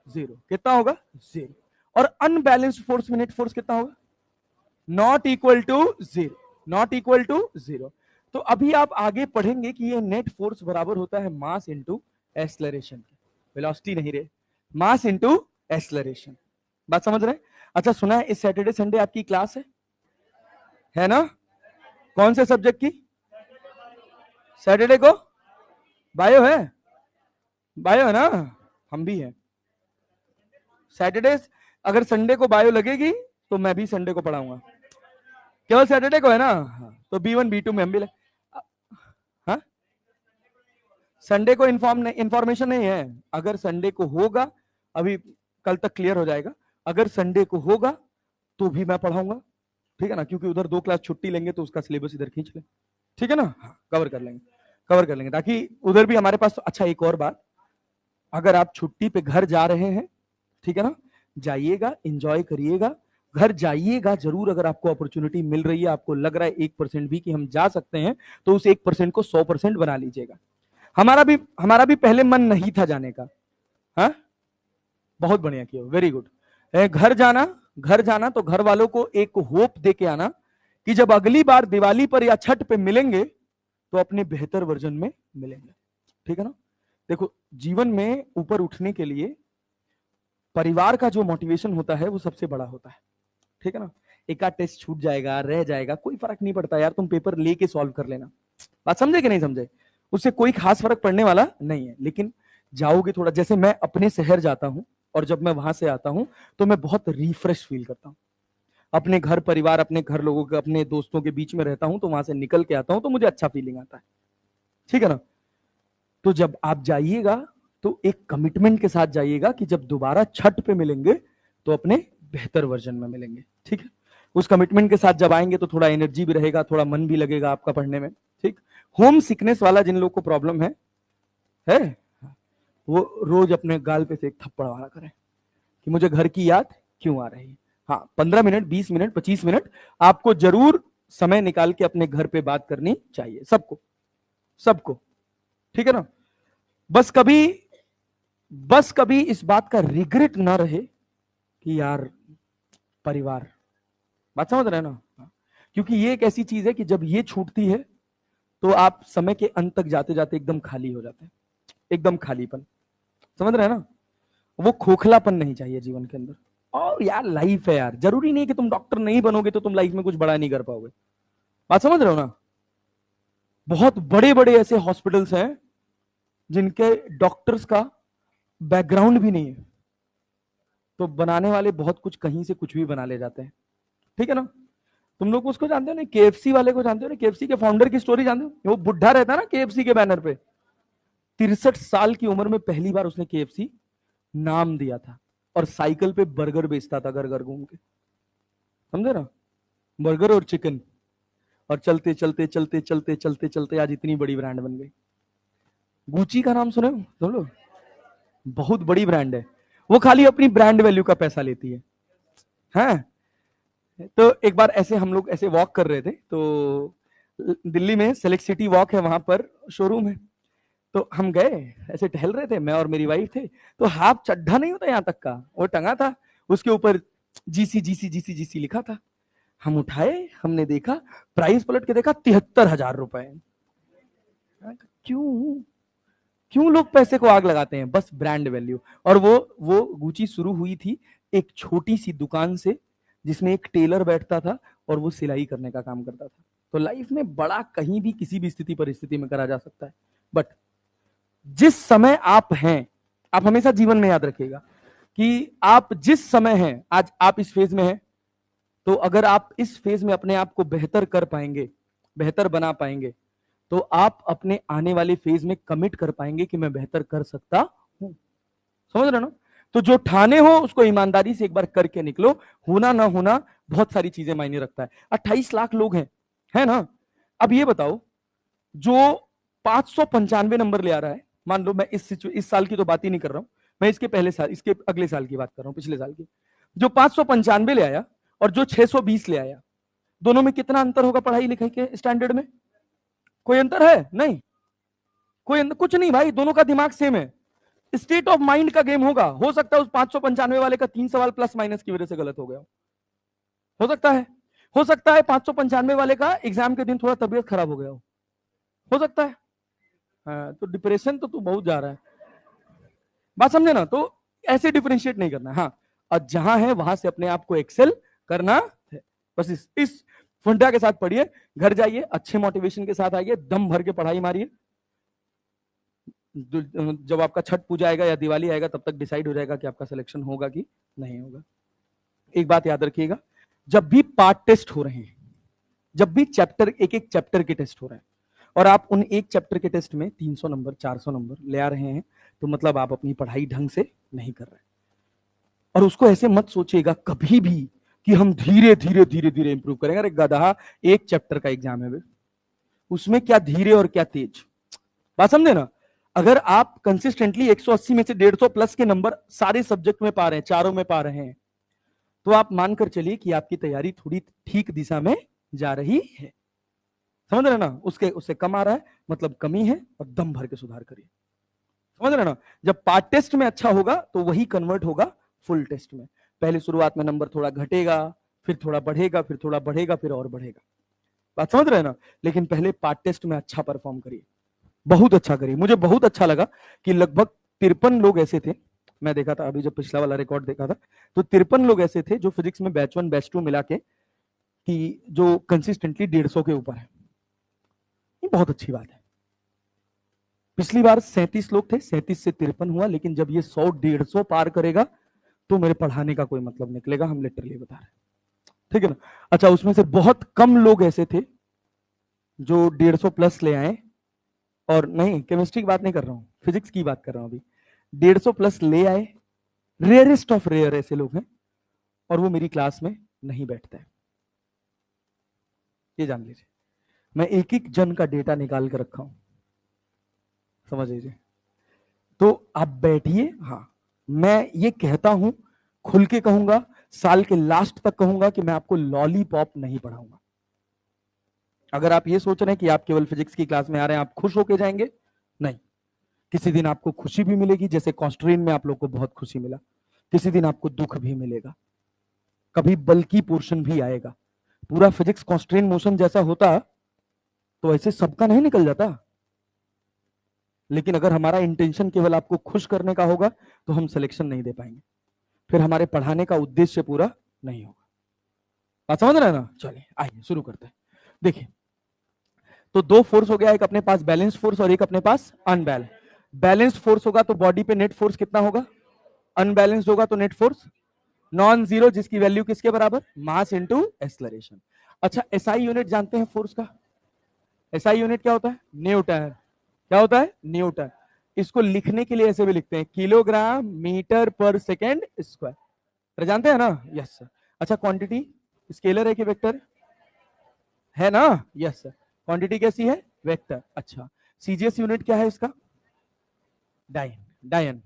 0। कितना होगा? 0। और अनबैलेंस्ड फोर्स में नेट फोर्स कितना होगा? Not equal to 0। Not equal to 0। तो अभी आप आगे पढ़ेंगे कि ये नेट फोर्स बराबर होता है मास इंटू एक्सेलरेशन। वेलोसिटी नहीं रे, मास इंटू एक्सेलरेशन। बात समझ रहे हैं? अच्छा, सुना है इस सैटरडे संडे आपकी क्लास है ना? कौन से सब्जेक्ट की? सैटरडे को बायो है? बायो है ना? हम भी हैं। सैटरडे, अगर संडे को बायो लगेगी तो मैं भी संडे को पढ़ाऊंगा। केवल सैटरडे को है ना? तो B1 B2 में हम भी हाँ, संडे को इंफॉर्मेशन नहीं है। अगर संडे को होगा, अभी कल तक क्लियर हो जाएगा, अगर संडे को होगा तो भी मैं पढ़ाऊंगा, ठीक है ना? क्योंकि उधर 2 क्लास छुट्टी लेंगे तो उसका सिलेबस इधर खींच ले, ठीक है ना? हाँ, कवर कर लेंगे ताकि उधर भी हमारे पास। अच्छा, एक और बात, अगर आप छुट्टी पे घर जा रहे हैं, ठीक है ना, जाइएगा, एंजॉय करिएगा, घर जाइएगा जरूर। अगर आपको अपॉर्चुनिटी मिल रही है, आपको लग रहा है 1% भी कि हम जा सकते हैं, तो उस 1% को 100% बना लीजिएगा। हमारा भी पहले मन नहीं था जाने का। हाँ, बहुत बढ़िया किया, वेरी गुड। घर जाना तो घर वालों को एक होप दे के आना कि जब अगली बार दिवाली पर या छठ पे मिलेंगे तो अपने बेहतर वर्जन में मिलेंगे। ठीक है ना? देखो, जीवन में ऊपर उठने के लिए परिवार का जो मोटिवेशन होता है वो सबसे बड़ा होता है। ठीक है ना? एक आध टेस्ट छूट जाएगा, रह जाएगा, कोई फर्क नहीं पड़ता यार, तुम पेपर लेके सॉल्व कर लेना। बात समझे कि नहीं समझे? उससे कोई खास फर्क पड़ने वाला नहीं है। लेकिन जाओगे थोड़ा, जैसे मैं अपने शहर जाता हूं और जब मैं वहां से आता हूं तो मैं बहुत रिफ्रेश फील करता हूं। अपने घर परिवार, अपने घर लोगों के, अपने दोस्तों के बीच में रहता हूं तो वहां से निकल के आता हूं तो मुझे अच्छा फीलिंग आता है। ठीक है ना? तो जब आप जाइएगा तो एक कमिटमेंट के साथ जाइएगा कि जब दोबारा छठ पे मिलेंगे तो अपने बेहतर वर्जन में मिलेंगे। ठीक है? उस कमिटमेंट के साथ जब आएंगे तो थोड़ा एनर्जी भी रहेगा, थोड़ा मन भी लगेगा आपका पढ़ने में। ठीक? होम सिकनेस वाला जिन लोगों को प्रॉब्लम है वो रोज अपने गाल पे से एक थप्पड़ वाला करें कि मुझे घर की याद क्यों आ रही है। हाँ, 15 मिनट, 20 मिनट, 25 मिनट आपको जरूर समय निकाल के अपने घर पे बात करनी चाहिए, सबको सबको। ठीक है ना? बस कभी इस बात का रिग्रेट ना रहे कि यार परिवार, बात समझ रहे हैं ना? क्योंकि ये एक ऐसी चीज है कि जब ये छूटती है तो आप समय के अंत तक जाते जाते एकदम खाली हो जाते हैं, एकदम खालीपन। समझ रहे हैं ना? वो खोखलापन नहीं चाहिए जीवन के अंदर। और यार लाइफ है यार, जरूरी नहीं कि तुम डॉक्टर नहीं बनोगे तो तुम लाइफ में कुछ बड़ा नहीं कर पाओगे। बात समझ रहे हो ना? बहुत बड़े बड़े ऐसे हॉस्पिटल्स हैं जिनके डॉक्टर्स का बैकग्राउंड भी नहीं है, तो बनाने वाले बहुत कुछ कहीं से कुछ भी बना ले जाते हैं। ठीक है ना? तुम लोग उसको जानते हो ना, केएफसी वाले को जानते हो ना? केएफसी के फाउंडर की स्टोरी जानते हो? वो बुढ़ा रहता है ना केएफसी के बैनर पे, 63 साल की उम्र में पहली बार उसने केएफसी नाम दिया था और साइकिल पे बर्गर बेचता था घर घर घूम के। समझे ना? बर्गर और चिकन, और चलते चलते चलते चलते चलते चलते आज इतनी बड़ी ब्रांड बन गई। गुची का नाम सुने हो तुम लोग? बहुत बड़ी ब्रांड है, वो खाली अपनी ब्रांड वैल्यू का पैसा लेती है। हाँ, तो एक बार ऐसे हम लोग ऐसे वॉक कर रहे थे, तो दिल्ली में सेलेक्ट सिटी वॉक है, वहां पर शोरूम है, तो हम गए, ऐसे टहल रहे थे, मैं और मेरी वाइफ थे। तो हाफ चड्ढा नहीं होता यहाँ तक का, वो टंगा था, उसके ऊपर जीसी जीसी जीसी जीसी लिखा था। हम उठाए, हमने देखा, प्राइस पलट के देखा 73,000 रुपए। क्यों क्यों लोग पैसे को आग लगाते हैं? बस ब्रांड वैल्यू। और वो गुची शुरू हुई थी एक छोटी सी दुकान से, जिसमें एक टेलर बैठता था और वो सिलाई करने का काम करता था। तो लाइफ में बड़ा कहीं भी किसी भी स्थिति परिस्थिति में करा जा सकता है, बट जिस समय आप हैं, आप हमेशा जीवन में याद रखिएगा कि आप जिस समय हैं, आज आप इस फेज में हैं, तो अगर आप इस फेज में अपने आप को बेहतर कर पाएंगे, बेहतर बना पाएंगे, तो आप अपने आने वाले फेज में कमिट कर पाएंगे कि मैं बेहतर कर सकता हूं। समझ रहे ना? तो जो ठाने हो उसको ईमानदारी से एक बार करके निकलो। होना ना होना बहुत सारी चीजें मायने रखता है। 28 लाख लोग हैं, है ना? अब ये बताओ, जो 595 नंबर ले आ रहा है, मान लो, मैं इस साल की तो बात ही नहीं कर रहा हूं, मैं इसके पहले साल, इसके अगले साल की बात कर रहा हूं, पिछले साल की, जो 595 ले आया और जो 620 ले आया, दोनों में कितना अंतर होगा पढ़ाई लिखाई के स्टैंडर्ड में? कोई अंतर है? नहीं, कोई अंतर कुछ नहीं भाई, दोनों का दिमाग सेम है। स्टेट ऑफ माइंड का गेम होगा। हो सकता है उस 595 वाले का 3 सवाल प्लस माइनस की वजह से गलत हो गया हो सकता है। हो सकता है 595 वाले का एग्जाम के दिन थोड़ा तबीयत खराब हो गया हो सकता है। हाँ, तो डिप्रेशन तो तू बहुत जा रहा है। बात समझे ना? तो ऐसे डिफरेंशिएट नहीं करना। हाँ, और जहां है वहां से अपने आप को एक्सेल करना है। बस इस फंडा के साथ पढ़िए, घर जाइए, अच्छे मोटिवेशन के साथ आइए, दम भर के पढ़ाई मारिए। जब आपका छठ पूजा आएगा या दिवाली आएगा तब तक डिसाइड हो जाएगा कि आपका सिलेक्शन होगा कि नहीं होगा। एक बात याद रखिएगा, जब भी पार्ट टेस्ट हो रहे हैं, जब भी चैप्टर, एक एक चैप्टर के टेस्ट हो रहे हैं और आप उन एक चैप्टर के टेस्ट में 300 नंबर 400 नंबर ले आ रहे हैं, तो मतलब आप अपनी पढ़ाई ढंग से नहीं कर रहे। और उसको ऐसे मत सोचिएगा कभी भी कि हम धीरे धीरे धीरे धीरे इंप्रूव करेंगे। अरे गधा, एक चैप्टर का एग्जाम है, उसमें क्या धीरे और क्या तेज। बात समझे ना? अगर आप कंसिस्टेंटली 180 में से 150 प्लस के नंबर सारे सब्जेक्ट में पा रहे हैं, चारों में पा रहे हैं, तो आप मानकर चलिए कि आपकी तैयारी थोड़ी ठीक दिशा में जा रही है। समझ रहे ना? उससे कम आ रहा है मतलब कमी है, और दम भर के सुधार करिए। समझ रहे ना? जब पार्ट टेस्ट में अच्छा होगा तो वही कन्वर्ट होगा फुल टेस्ट में। पहले शुरुआत में नंबर थोड़ा घटेगा, फिर थोड़ा बढ़ेगा, फिर थोड़ा बढ़ेगा, फिर और बढ़ेगा। बात समझ रहे हैं ना। लेकिन पहले पार्ट टेस्ट में अच्छा परफॉर्म करिए, बहुत अच्छा करिए। मुझे बहुत अच्छा लगा कि लगभग 53 लोग ऐसे थे, मैं देखा था अभी जब पिछला वाला रिकॉर्ड देखा था, तो 53 लोग ऐसे थे जो फिजिक्स में बैच 1 बैच 2 मिला के कि जो कंसिस्टेंटली 150 के ऊपर है। ये बहुत अच्छी बात है। पिछली बार 37 लोग थे, 37 से 53 हुआ, लेकिन जब ये 100 150 पार करेगा तो मेरे पढ़ाने का कोई मतलब निकलेगा, हम लिटरली बता रहे हैं, ठीक है ना। अच्छा, उसमें से बहुत कम लोग ऐसे थे जो 150 प्लस ले आए, और नहीं केमिस्ट्री की बात नहीं कर रहा हूं, फिजिक्स की बात कर रहा हूं अभी। 150 प्लस ले आए, रेयरेस्ट ऑफ रेयर ऐसे लोग हैं, और वो मेरी क्लास में नहीं बैठते हैं, ये जान लीजिए। मैं एक एक जन का डेटा निकाल के रखा हूं, समझ लीजिए। तो आप बैठिए। हाँ, मैं ये कहता हूं, खुल के कहूंगा, साल के लास्ट तक कहूंगा कि मैं आपको लॉलीपॉप नहीं पढ़ाऊंगा। अगर आप ये सोच रहे हैं कि आप केवल फिजिक्स की क्लास में आ रहे हैं, आप खुश होके जाएंगे, नहीं। किसी दिन आपको खुशी भी मिलेगी, जैसे कॉन्स्ट्रेन में आप लोग को बहुत खुशी मिला, किसी दिन आपको दुख भी मिलेगा, कभी बल्कि पोर्शन भी आएगा। पूरा फिजिक्स कॉन्स्ट्रेन मोशन जैसा होता तो ऐसे सबका नहीं निकल जाता। लेकिन अगर हमारा इंटेंशन केवल आपको खुश करने का होगा तो हम सिलेक्शन नहीं दे पाएंगे, फिर हमारे पढ़ाने का उद्देश्य पूरा नहीं होगा। बात समझ रहे हैं ना। चलिए आइए शुरू करते हैं। देखिए, तो दो फोर्स हो गया, एक अपने पास बैलेंस्ड फोर्स और एक अपने पास अनबैलेंस। बैलेंस्ड फोर्स होगा तो बॉडी पे नेट फोर्स कितना होगा, अनबैलेंस्ड होगा तो नेट फोर्स नॉन जीरो, जिसकी वैल्यू किसके बराबर, मास इनटू एक्सेलरेशन। अच्छा, एसआई यूनिट जानते हैं फोर्स का, एसआई यूनिट क्या होता है, न्यूटन। क्या होता है, न्यूटन। इसको लिखने के लिए ऐसे भी लिखते हैं, किलोग्राम मीटर पर सेकेंड स्क्वायर, तो जानते हैं ना, यस सर। अच्छा, क्वांटिटी स्केलर है कि वेक्टर है ना, यस सर। क्वांटिटी कैसी है, वेक्टर। अच्छा, सीजीएस यूनिट क्या है इसका, डायन, डायन।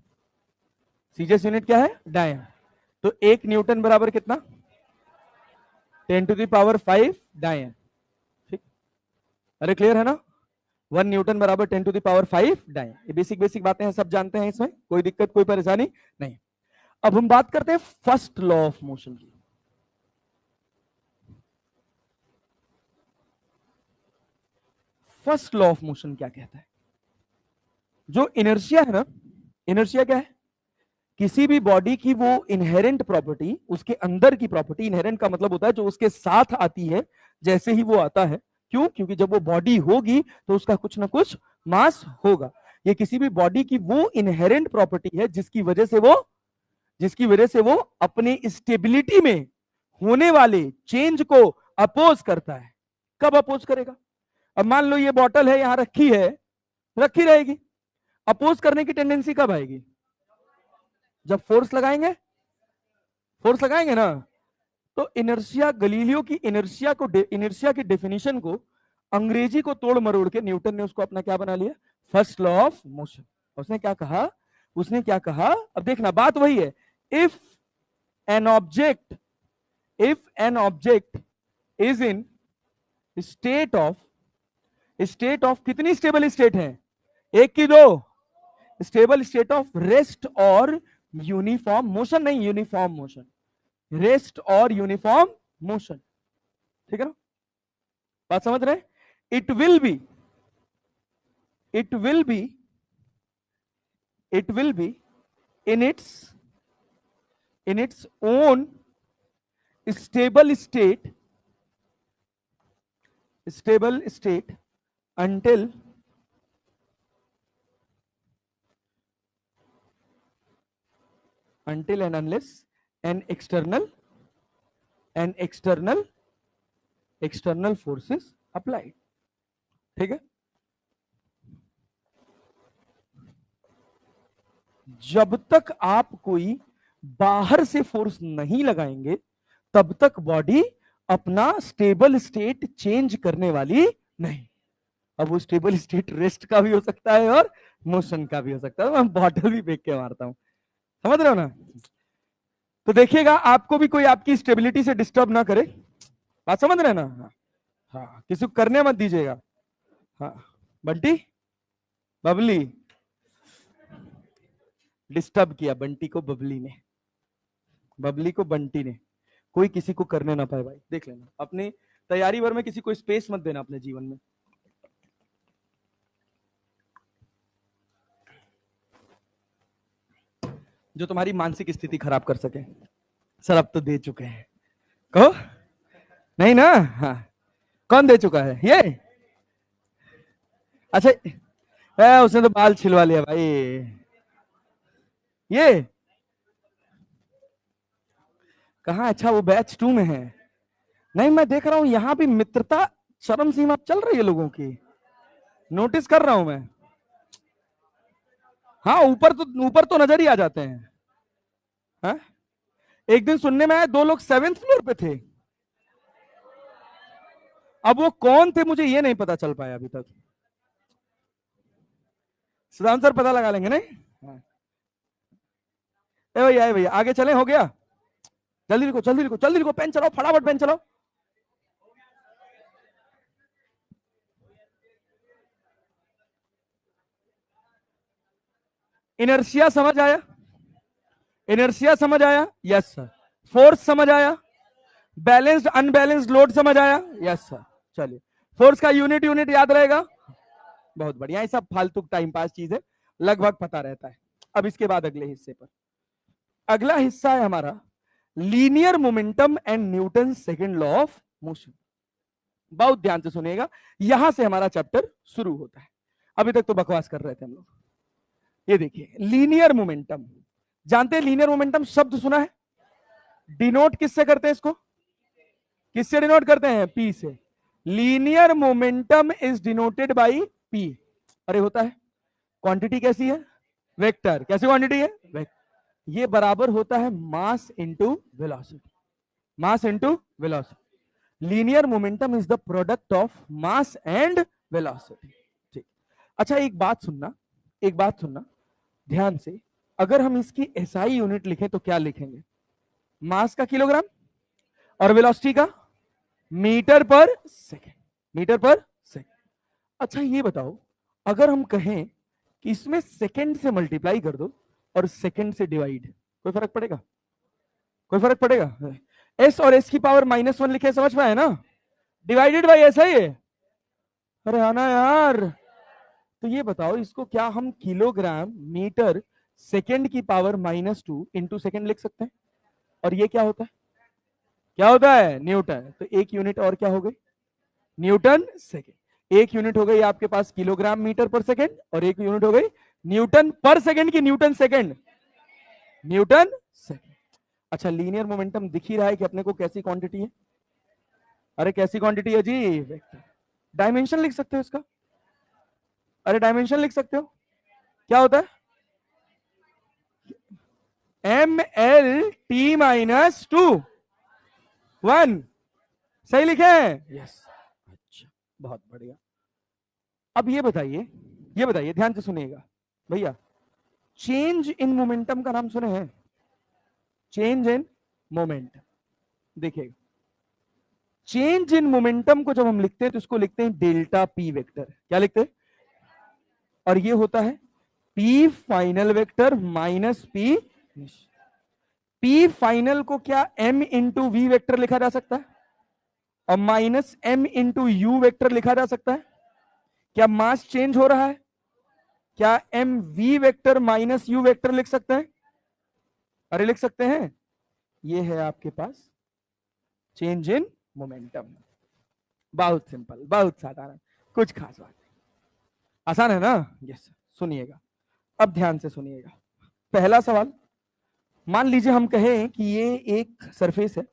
सीजीएस यूनिट क्या है, डायन। तो 1 न्यूटन बराबर कितना, 10⁵ डायन। ठीक, अरे क्लियर है ना। 1 न्यूटन बराबर 10⁵ डायन। ये बेसिक बेसिक बातें हैं, सब जानते हैं, इसमें कोई दिक्कत कोई परेशानी नहीं। अब हम बात करते हैं फर्स्ट लॉ ऑफ मोशन की। फर्स्ट लॉ ऑफ मोशन क्या कहता है, जो इनर्शिया है ना, इनर्शिया क्या है, किसी भी बॉडी की वो इनहेरेंट प्रॉपर्टी, उसके अंदर की प्रॉपर्टी, इनहेरेंट का मतलब होता है जो उसके साथ आती है जैसे ही वो आता है। क्यों, क्योंकि जब वो बॉडी होगी तो उसका कुछ ना कुछ मास होगा। ये किसी भी बॉडी की वो इनहेरेंट प्रॉपर्टी है जिसकी वजह से वो अपनी स्टेबिलिटी में होने वाले चेंज को अपोज करता है। कब अपोज करेगा, अब मान लो ये बॉटल है, यहां रखी है, रखी रहेगी, अपोज करने की टेंडेंसी कब आएगी, जब फोर्स लगाएंगे, फोर्स लगाएंगे ना। तो इनर्शिया, गलीलियो की इनर्शिया की डेफिनेशन को अंग्रेजी को तोड़ मरोड़ के न्यूटन ने उसको अपना क्या बना लिया, फर्स्ट लॉ ऑफ मोशन। उसने क्या कहा, उसने क्या कहा, अब देखना बात वही है। If an object, if an object is in state of कितनी स्टेबल स्टेट है, एक की दो, स्टेबल स्टेट ऑफ रेस्ट और यूनिफॉर्म मोशन, नहीं यूनिफॉर्म मोशन, रेस्ट और यूनिफॉर्म मोशन, ठीक है ना, बात समझ रहे हैं। It will be it will be it will be in its own stable state until and unless an external force is applied, ठीक है। जब तक आप कोई बाहर से फोर्स नहीं लगाएंगे तब तक बॉडी अपना स्टेबल स्टेट चेंज करने वाली नहीं। अब वो स्टेबल स्टेट रेस्ट का भी हो सकता है और मोशन का भी हो सकता है। मैं बॉटल भी फेंक के मारता हूं, समझ रहे हो ना। तो देखिएगा आपको भी कोई आपकी स्टेबिलिटी से डिस्टर्ब ना करे, बात समझ रहे हैं ना। हाँ, किसी को करने मत दीजिएगा। हाँ, बंटी, बबली, डिस्टर्ब किया बंटी को बबली ने, बबली को बंटी ने, कोई किसी को करने ना पाए भाई। देख लेना अपने तैयारी भर में किसी को स्पेस मत देना अपने जीवन में। जो तुम्हारी मानसिक स्थिति खराब कर सके। सर अब तो दे चुके हैं, कहो नहीं ना? हाँ, कौन दे चुका है? ये अच्छा, उसने तो बाल छिलवा लिया भाई। ये कहाँ? अच्छा वो बैच 2 में है। नहीं, मैं देख रहा हूं यहां भी मित्रता चरम सीमा चल रही है लोगों की, नोटिस कर रहा हूं मैं। हाँ, ऊपर तो नजर ही आ जाते हैं। हाँ? एक दिन सुनने में आया 2 लोग 7th फ्लोर पे थे। अब वो कौन थे मुझे ये नहीं पता चल पाया अभी तक। सुदाम सर पता लगा लेंगे नहीं? हाँ। भैया भैया आगे चले, हो गया? जल्दी लिखो जल्दी लिखो जल्दी लिखो, पेन चलाओ फटाफट पेन चलाओ। इनर्शिया समझ आया? इनर्शिया समझ आया? Yes sir. फोर्स समझ आया? बैलेंस्ड अनबैलेंस्ड लोड समझ आया? Yes sir. चलिए, फोर्स का यूनिट याद रहेगा? बहुत बढ़िया। ये सब फालतू टाइम पास चीज है, लगभग पता रहता है। अब इसके बाद अगले हिस्से पर, अगला हिस्सा है हमारा linear momentum and Newton second law of motion. बहुत ध्यान से सुनिएगा, यहां से हमारा चैप्टर शुरू होता है। अभी तक तो बकवास कर रहे थे हम लोग। ये देखिए, लीनियर मोमेंटम जानते हैं? लीनियर मोमेंटम शब्द सुना है? डिनोट किससे करते हैं इसको? किससे डिनोट करते हैं? पी से। Linear momentum is denoted by P. अरे होता है। क्वांटिटी कैसी है? वेक्टर। कैसी क्वांटिटी है? वेक्टर। ये बराबर होता है mass into velocity. Mass into velocity. Linear momentum is the product of mass and velocity. ठीक। अच्छा, एक बात सुनना ध्यान से। अगर हम इसकी एसआई यूनिट लिखें तो क्या लिखेंगे? मास का किलोग्राम और वेलोसिटी का मीटर पर सेकेंड। मीटर पर सेकेंड। अच्छा ये बताओ, अगर हम कहें कि इसमें सेकेंड से मल्टीप्लाई कर दो और सेकेंड से डिवाइड, कोई फर्क पड़ेगा? कोई फर्क पड़ेगा? एस और एस की पावर -1 लिखे, समझ पाए ना? डिवाइडेड बाई ऐसा ही है। अरे आना यार। तो ये बताओ, इसको क्या हम किलोग्राम मीटर सेकेंड की पावर -2 इंटू सेकेंड लिख सकते हैं? और ये क्या होता है? क्या होता है? न्यूटन। तो एक यूनिट और क्या हो गई? Newton second. एक यूनिट हो गई आपके पास किलोग्राम मीटर पर सेकेंड, और एक यूनिट हो गई न्यूटन पर सेकेंड की न्यूटन सेकेंड। Newton second. अच्छा, लीनियर मोमेंटम दिख ही रहा है कि अपने को कैसी क्वांटिटी है? अरे कैसी क्वांटिटी है जी? वेक्टर। डायमेंशन लिख सकते हो इसका? अरे डायमेंशन लिख सकते हो? क्या होता है? MLT -2 1। सही लिखे हैं? यस। अच्छा, बहुत बढ़िया। अब ये बताइए ध्यान से सुनिएगा भैया, चेंज इन मोमेंटम का नाम सुने हैं? Change in momentum. देखिएगा, चेंज इन मोमेंटम को जब हम लिखते हैं तो इसको लिखते हैं डेल्टा पी वेक्टर। क्या लिखते हैं? और ये होता है P final vector minus P final को क्या m इंटू वी वेक्टर लिखा जा सकता है? और minus m into you vector लिखा जा सकता है? क्या मास चेंज हो रहा है? क्या m v vector minus you vector लिख सकते हैं? अरे लिख सकते हैं। ये है आपके पास चेंज इन मोमेंटम। बहुत सिंपल, बहुत साधारण, कुछ खास बात नहीं। आसान है ना? यस। सुनिएगा, अब ध्यान से सुनिएगा। पहला सवाल, मान लीजिए हम कहें कि ये एक सरफेस है,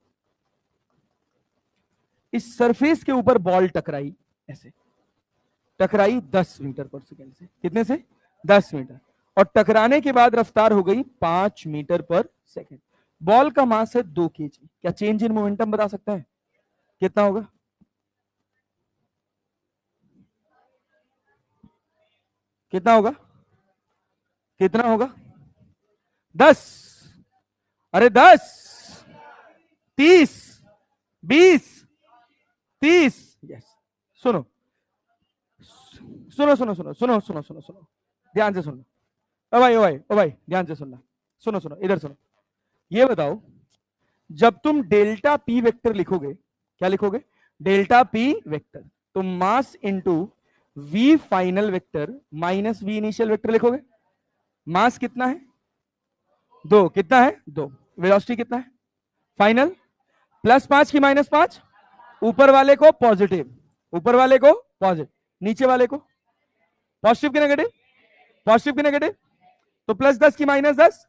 इस सरफेस के ऊपर बॉल टकराई, ऐसे टकराई 10 मीटर पर सेकेंड से। कितने से? 10 मीटर। और टकराने के बाद रफ्तार हो गई 5 मीटर पर सेकेंड। बॉल का मास है 2 kg। क्या चेंज इन मोमेंटम बता सकता है? कितना होगा? कितना होगा? कितना होगा? 10। अरे 10, 30, 20, 30। यस। सुनो सुनो सुनो सुनो सुनो सुनो सुनो सुनो, ध्यान से सुनो। ओ भाई ओ भाई ओ भाई, ध्यान से सुनना। सुनो सुनो, इधर सुनो। ये बताओ, जब तुम डेल्टा पी वेक्टर लिखोगे, क्या लिखोगे? Delta P vector. तो mass into V final vector minus V initial vector लिखोगे। मास कितना है? 2। कितना है? 2। वेलोसिटी कितना है फाइनल? +5 की -5। ऊपर वाले को पॉजिटिव, ऊपर वाले को पॉजिटिव, नीचे वाले को पॉजिटिव की नेगेटिव, पॉजिटिव की नेगेटिव। तो +10 की -10,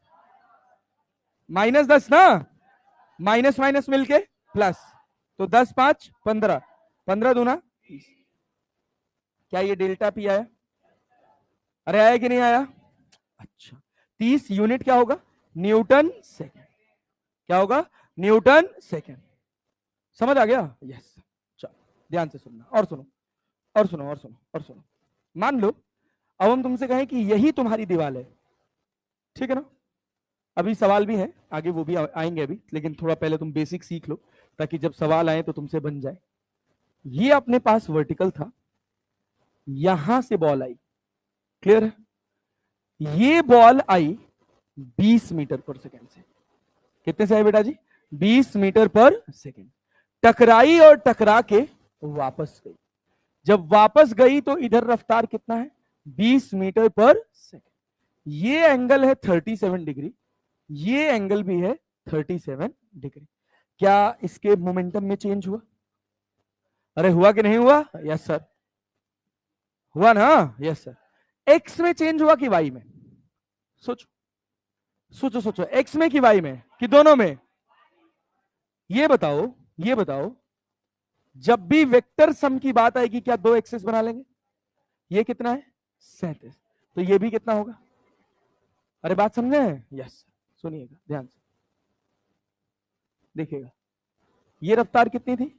-10 ना, माइनस माइनस मिलके प्लस। तो 10 5 15, 15 दूना 30। क्या ये डेल्टा पी आया? अरे आया कि नहीं आया? अच्छा, 30 यूनिट क्या होगा? Newton second. क्या होगा? Newton second. समझ आ गया? यस। चलो ध्यान से सुनना, और सुनो और सुनो और सुनो और सुनो। मान लो अब हम तुमसे कहें कि यही तुम्हारी दीवार है, ठीक है ना? अभी सवाल भी है आगे, वो भी आएंगे अभी, लेकिन थोड़ा पहले तुम बेसिक सीख लो ताकि जब सवाल आए तो तुमसे बन जाए। ये अपने पास वर्टिकल था, यहां से बॉल आई, क्लियर है? ये बॉल आई 20 मीटर पर सेकेंड से। कितने से आई बेटा जी? 20 मीटर पर सेकेंड। टकराई और टकरा के वापस गई। जब वापस गई तो इधर रफ्तार कितना है? 20 मीटर पर सेकेंड। ये एंगल है 37 डिग्री, ये एंगल भी है 37 डिग्री। क्या इसके मोमेंटम में चेंज हुआ? अरे हुआ कि नहीं हुआ? यस सर, हुआ ना? Yes sir. एक्स में चेंज हुआ कि वाई में? सोचो सोचो सोचो, एक्स में कि वाई में कि दोनों में? ये बताओ, ये बताओ, जब भी वेक्टर सम की बात आएगी क्या दो एक्सेस बना लेंगे? ये कितना है? 37। तो ये भी कितना होगा? अरे बात समझे हैं? यस। सुनिएगा ध्यान से, देखिएगा ये रफ्तार कितनी थी?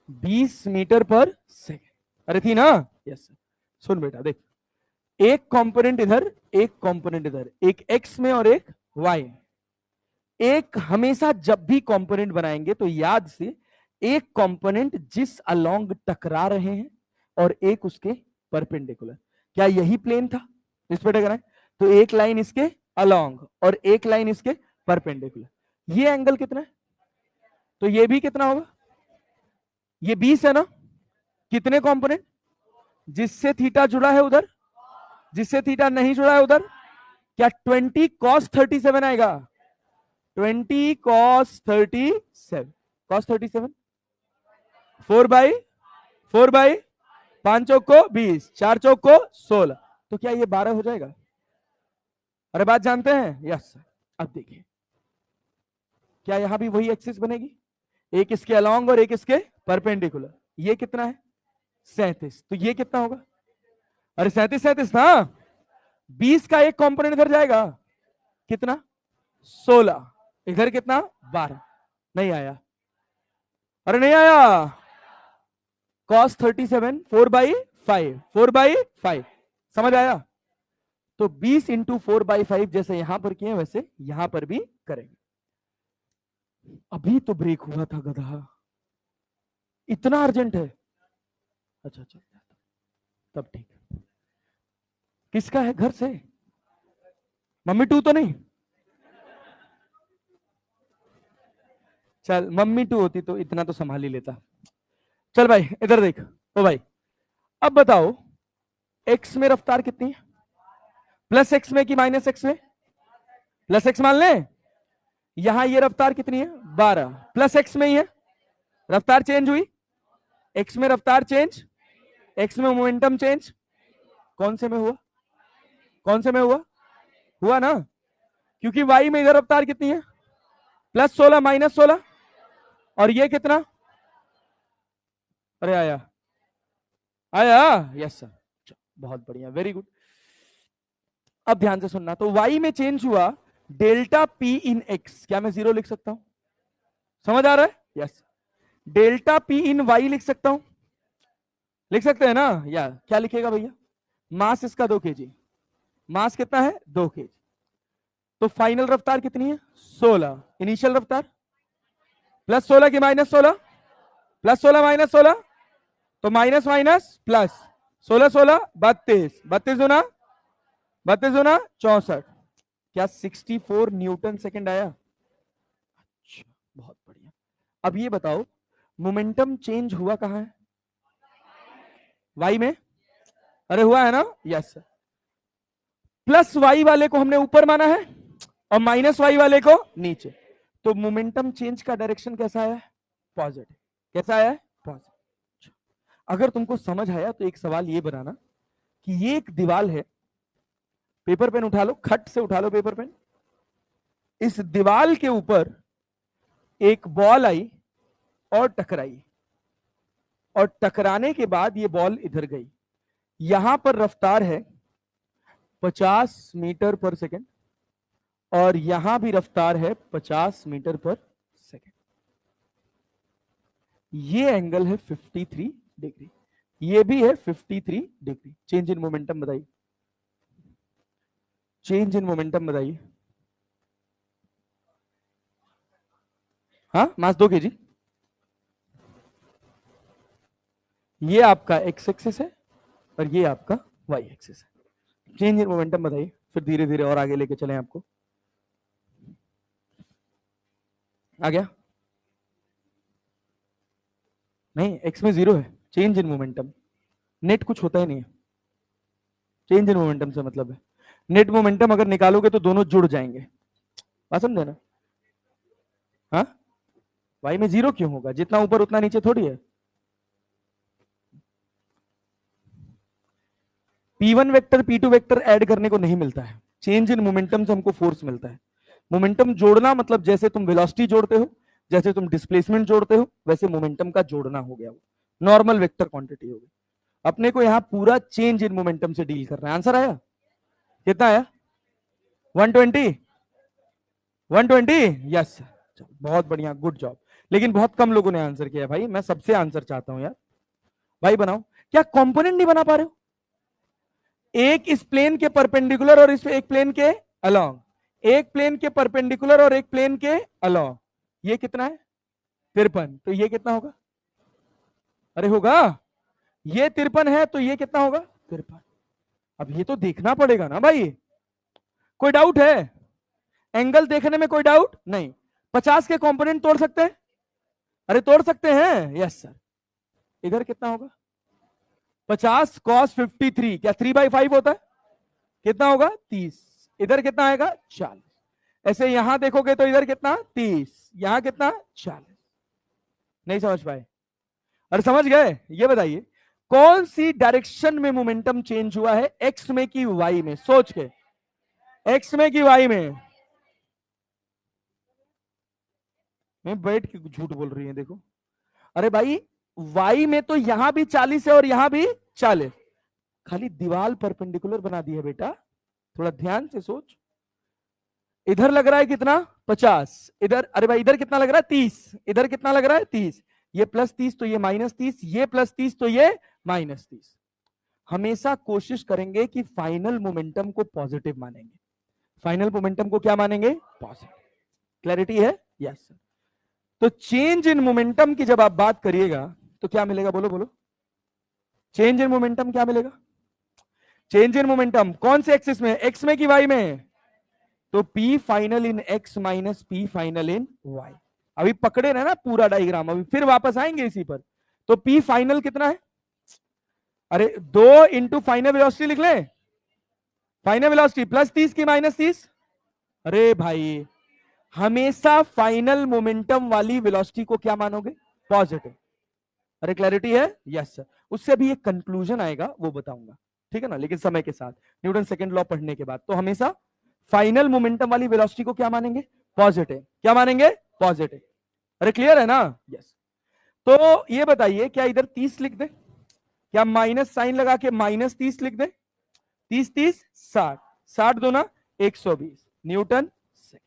20 मीटर पर सेकेंड। अरे थी ना? यस। सुन बेटा देख, एक कंपोनेंट इधर, एक कंपोनेंट इधर, एक एक्स में और एक वाई में। एक हमेशा जब भी कंपोनेंट बनाएंगे तो याद से एक कंपोनेंट जिस अलोंग टकरा रहे हैं और एक उसके परपेंडिकुलर। क्या यही प्लेन था इस पे टकराए? तो एक लाइन इसके अलोंग और एक लाइन इसके परपेंडिकुलर। ये एंगल कितना है? तो ये भी कितना होगा? ये 20 है ना? कितने कंपोनेंट? जिससे थीटा जुड़ा है उधर, जिससे थीटा नहीं जुड़ा है उधर। क्या 20 cos 37 आएगा? 20 cos 37, cos 37 4/4 5 चौक को 20, 4 चौक को 16। तो क्या ये 12 हो जाएगा? अरे बात जानते हैं? यस। अब देखिए, क्या यहां भी वही एक्सिस बनेगी? एक इसके अलोंग और एक इसके परपेंडिकुलर। ये कितना है? 37। तो ये कितना होगा? अरे 37 37 ना। 20 का एक कंपोनेंट इधर जाएगा, कितना? 16। इधर कितना? 12। नहीं आया? अरे नहीं आया? cos 37 4/5, 4/5। समझ आया? तो 20 इंटू 4/5 जैसे यहां पर किए वैसे यहां पर भी करेंगे। अभी तो ब्रेक हुआ था गधा, इतना अर्जेंट है? अच्छा अच्छा, तब ठीक। किसका है घर से? मम्मी टू तो नहीं? चल मम्मी टू होती तो इतना तो संभाल ही लेता। चल भाई इधर देख, ओ भाई अब बताओ एक्स में रफ्तार कितनी है? प्लस एक्स में कि माइनस एक्स में? प्लस एक्स मान ले। यहां ये रफ्तार कितनी है? 12। प्लस एक्स में ही है, रफ्तार चेंज हुई। एक्स में रफ्तार चेंज, एक्स में मोमेंटम चेंज। कौन से में हुआ? कौन से में हुआ? हुआ ना, क्योंकि वाई में इधर रफ्तार कितनी है? +16 -16। और ये कितना? अरे आया? आया? Yes sir. बहुत बढ़िया, वेरी गुड। अब ध्यान से सुनना, तो वाई में चेंज हुआ डेल्टा पी इन एक्स। क्या मैं 0 लिख सकता हूं? समझ आ रहा है? Yes. Delta P in Y लिख सकता हूं? लिख सकते हैं ना? या क्या लिखेगा भैया? मास इसका 2 kg। मास कितना है? 2 kg। तो फाइनल रफ्तार कितनी है? 16। इनिशियल रफ्तार +16 की -16, +16 -16। तो माइनस माइनस प्लस, 16 16 32, 32 गुना 32 गुना 64। क्या 64 न्यूटन सेकंड आया? अच्छा बहुत बढ़िया। अब ये बताओ मोमेंटम चेंज हुआ कहां है? वाई में। अरे हुआ है ना? यस। प्लस वाई वाले को हमने ऊपर माना है और माइनस वाई वाले को नीचे। तो मोमेंटम चेंज का डायरेक्शन कैसा है? पॉजिटिव। कैसा है? पॉजिटिव। अगर तुमको समझ आया तो एक सवाल ये बनाना कि ये एक दीवार है, पेपर पेन उठा लो, खट से उठा लो पेपर पेन। इस दीवार के ऊपर एक बॉल आई और टकराई, और टकराने के बाद ये बॉल इधर गई। यहां पर रफ्तार है 50 मीटर पर सेकेंड और यहां भी रफ्तार है 50 मीटर पर सेकेंड। ये एंगल है 53 डिग्री, ये भी है 53 डिग्री। चेंज इन मोमेंटम बताइए, चेंज इन मोमेंटम बताइए। हाँ, मास 2 kg। ये आपका एक्स एक्सिस है और ये आपका वाई एक्सिस है। चेंज इन मोमेंटम बताइए, फिर धीरे धीरे और आगे लेके चलें आपको। आ गया? नहीं, एक्स में 0 है। चेंज इन मोमेंटम, नेट कुछ होता ही नहीं है। चेंज इन मोमेंटम से मतलब है नेट मोमेंटम अगर निकालोगे तो दोनों जुड़ जाएंगे। बात समझे ना? हाँ, वाई में 0 क्यों होगा? जितना ऊपर उतना नीचे थोड़ी है। P1 vector P2 vector add करने को नहीं मिलता है, चेंज इन मोमेंटम से हमको फोर्स मिलता है। मोमेंटम जोड़ना मतलब जैसे तुम वेलोसिटी जोड़ते हो, जैसे तुम डिस्प्लेसमेंट जोड़ते हो, वैसे मोमेंटम का जोड़ना हो गया। वो नॉर्मल वेक्टर क्वांटिटी होगी। अपने को यहां पूरा चेंज इन मोमेंटम से डील करना है। आंसर आया? कितना आया? 120? 120? यस। बहुत बढ़िया, गुड जॉब। लेकिन बहुत कम लोगों ने आंसर किया भाई, मैं सबसे आंसर चाहता हूं यार। भाई बनाओ। क्या कंपोनेंट नहीं बना पा रहे हो? एक इस प्लेन के परपेंडिकुलर और इस एक प्लेन के अलोंग, एक प्लेन के परपेंडिकुलर और एक प्लेन के अलोंग। ये कितना है? 53। तो ये कितना होगा? अरे होगा, ये 53 है तो ये कितना होगा? 53। अब ये तो देखना पड़ेगा ना भाई। कोई डाउट है? एंगल देखने में कोई डाउट नहीं। 50 के कंपोनेंट तोड़ सकते हैं? अरे तोड़ सकते हैं, यस सर। इधर कितना होगा? 50 cos 53, क्या 3/5 होता है? कितना होगा? 30। इधर कितना आएगा? 40। ऐसे यहां देखोगे तो इधर कितना? 30। यहां कितना? 40। नहीं समझ पाए? अरे समझ गए? ये बताइए कौन सी डायरेक्शन में मोमेंटम चेंज हुआ है, एक्स में कि वाई में? सोच के, एक्स में कि वाई में? मैं बैठ के झूठ बोल रही है देखो। अरे भाई, वाई में तो यहां भी 40 है और यहां भी 40। खाली दीवार परपेंडिकुलर बना दी है बेटा, थोड़ा ध्यान से सोच। इधर लग रहा है कितना? 50। इधर, अरे भाई इधर कितना लग रहा है? 30। इधर कितना लग रहा है? 30। ये +30 तो ये -30, ये +30 तो ये -30। हमेशा कोशिश करेंगे कि फाइनल मोमेंटम को पॉजिटिव मानेंगे। फाइनल मोमेंटम को क्या मानेंगे? पॉजिटिव। क्लैरिटी है? यस। तो चेंज इन मोमेंटम की जब आप बात करिएगा तो क्या मिलेगा? बोलो बोलो। चेंज इन मोमेंटम क्या मिलेगा? चेंज इन मोमेंटम कौन से एक्सिस में? एक्स में कि वाई में? तो P फाइनल इन x माइनस P फाइनल इन y। अभी पकड़े रहे ना पूरा डायग्राम, अभी फिर वापस आएंगे इसी पर। तो P फाइनल कितना है? अरे 2 इंटू फाइनल वेलोसिटी लिख ले। फाइनल वेलोसिटी +30 की -30। अरे भाई, हमेशा फाइनल मोमेंटम वाली वेलोसिटी को क्या मानोगे? पॉजिटिव। अरे क्लैरिटी है? Yes sir. उससे अभी एक कंक्लूजन आएगा, वो बताऊंगा, ठीक है ना, लेकिन समय के साथ। न्यूटन सेकंड लॉ पढ़ने के बाद। तो हमेशा फाइनल मोमेंटम वाली वेलोसिटी को क्या मानेंगे? पॉजिटिव। क्या मानेंगे? पॉजिटिव। अरे क्लियर है ना? यस। तो ये बताइए, क्या इधर 30 लिख दे? क्या माइनस साइन लगा के -30 लिख दे? 30 30 60, 60 दूना 120 न्यूटन सेकंड।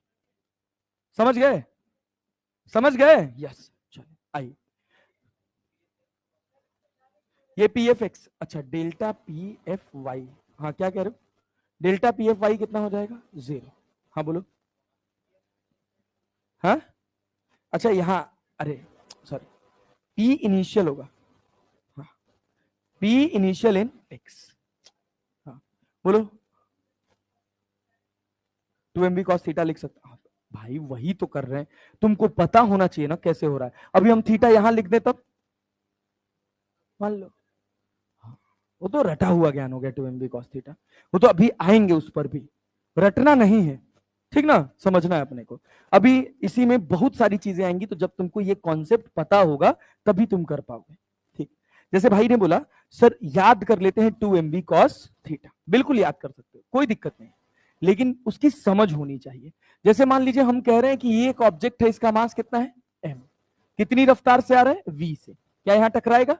समझ गए? समझ गए? यस। चलिए आइए, ये PFX, अच्छा डेल्टा PFY। हाँ क्या कह रहे हो? डेल्टा PFY कितना हो जाएगा? 0। हाँ बोलो। हाँ, अच्छा यहां, अरे सॉरी, P इनिशियल होगा। हाँ, P इनिशियल इन x। हाँ बोलो। 2mb cos थीटा लिख सकता हूं। भाई वही तो कर रहे हैं, तुमको पता होना चाहिए ना कैसे हो रहा है। अभी हम थीटा यहां लिख दे तब मान लो, वो तो रटा हुआ ज्ञान हो गया 2mb cos थीटा, वो तो अभी आएंगे उस पर भी, रटना नहीं है, ठीक ना, समझना है अपने को। अभी इसी में बहुत सारी चीजें आएंगी, तो जब तुमको ये कॉन्सेप्ट पता होगा तभी तुम कर पाओगे, ठीक। जैसे भाई ने बोला सर याद कर लेते हैं 2mb cos थीटा, बिल्कुल याद कर सकते हो, कोई दिक्कत नहीं, लेकिन उसकी समझ होनी चाहिए। जैसे मान लीजिए हम कह रहे हैं कि ये एक ऑब्जेक्ट है, इसका मास कितना है m, कितनी रफ्तार से आ रहा है v से, क्या यहां टकराएगा,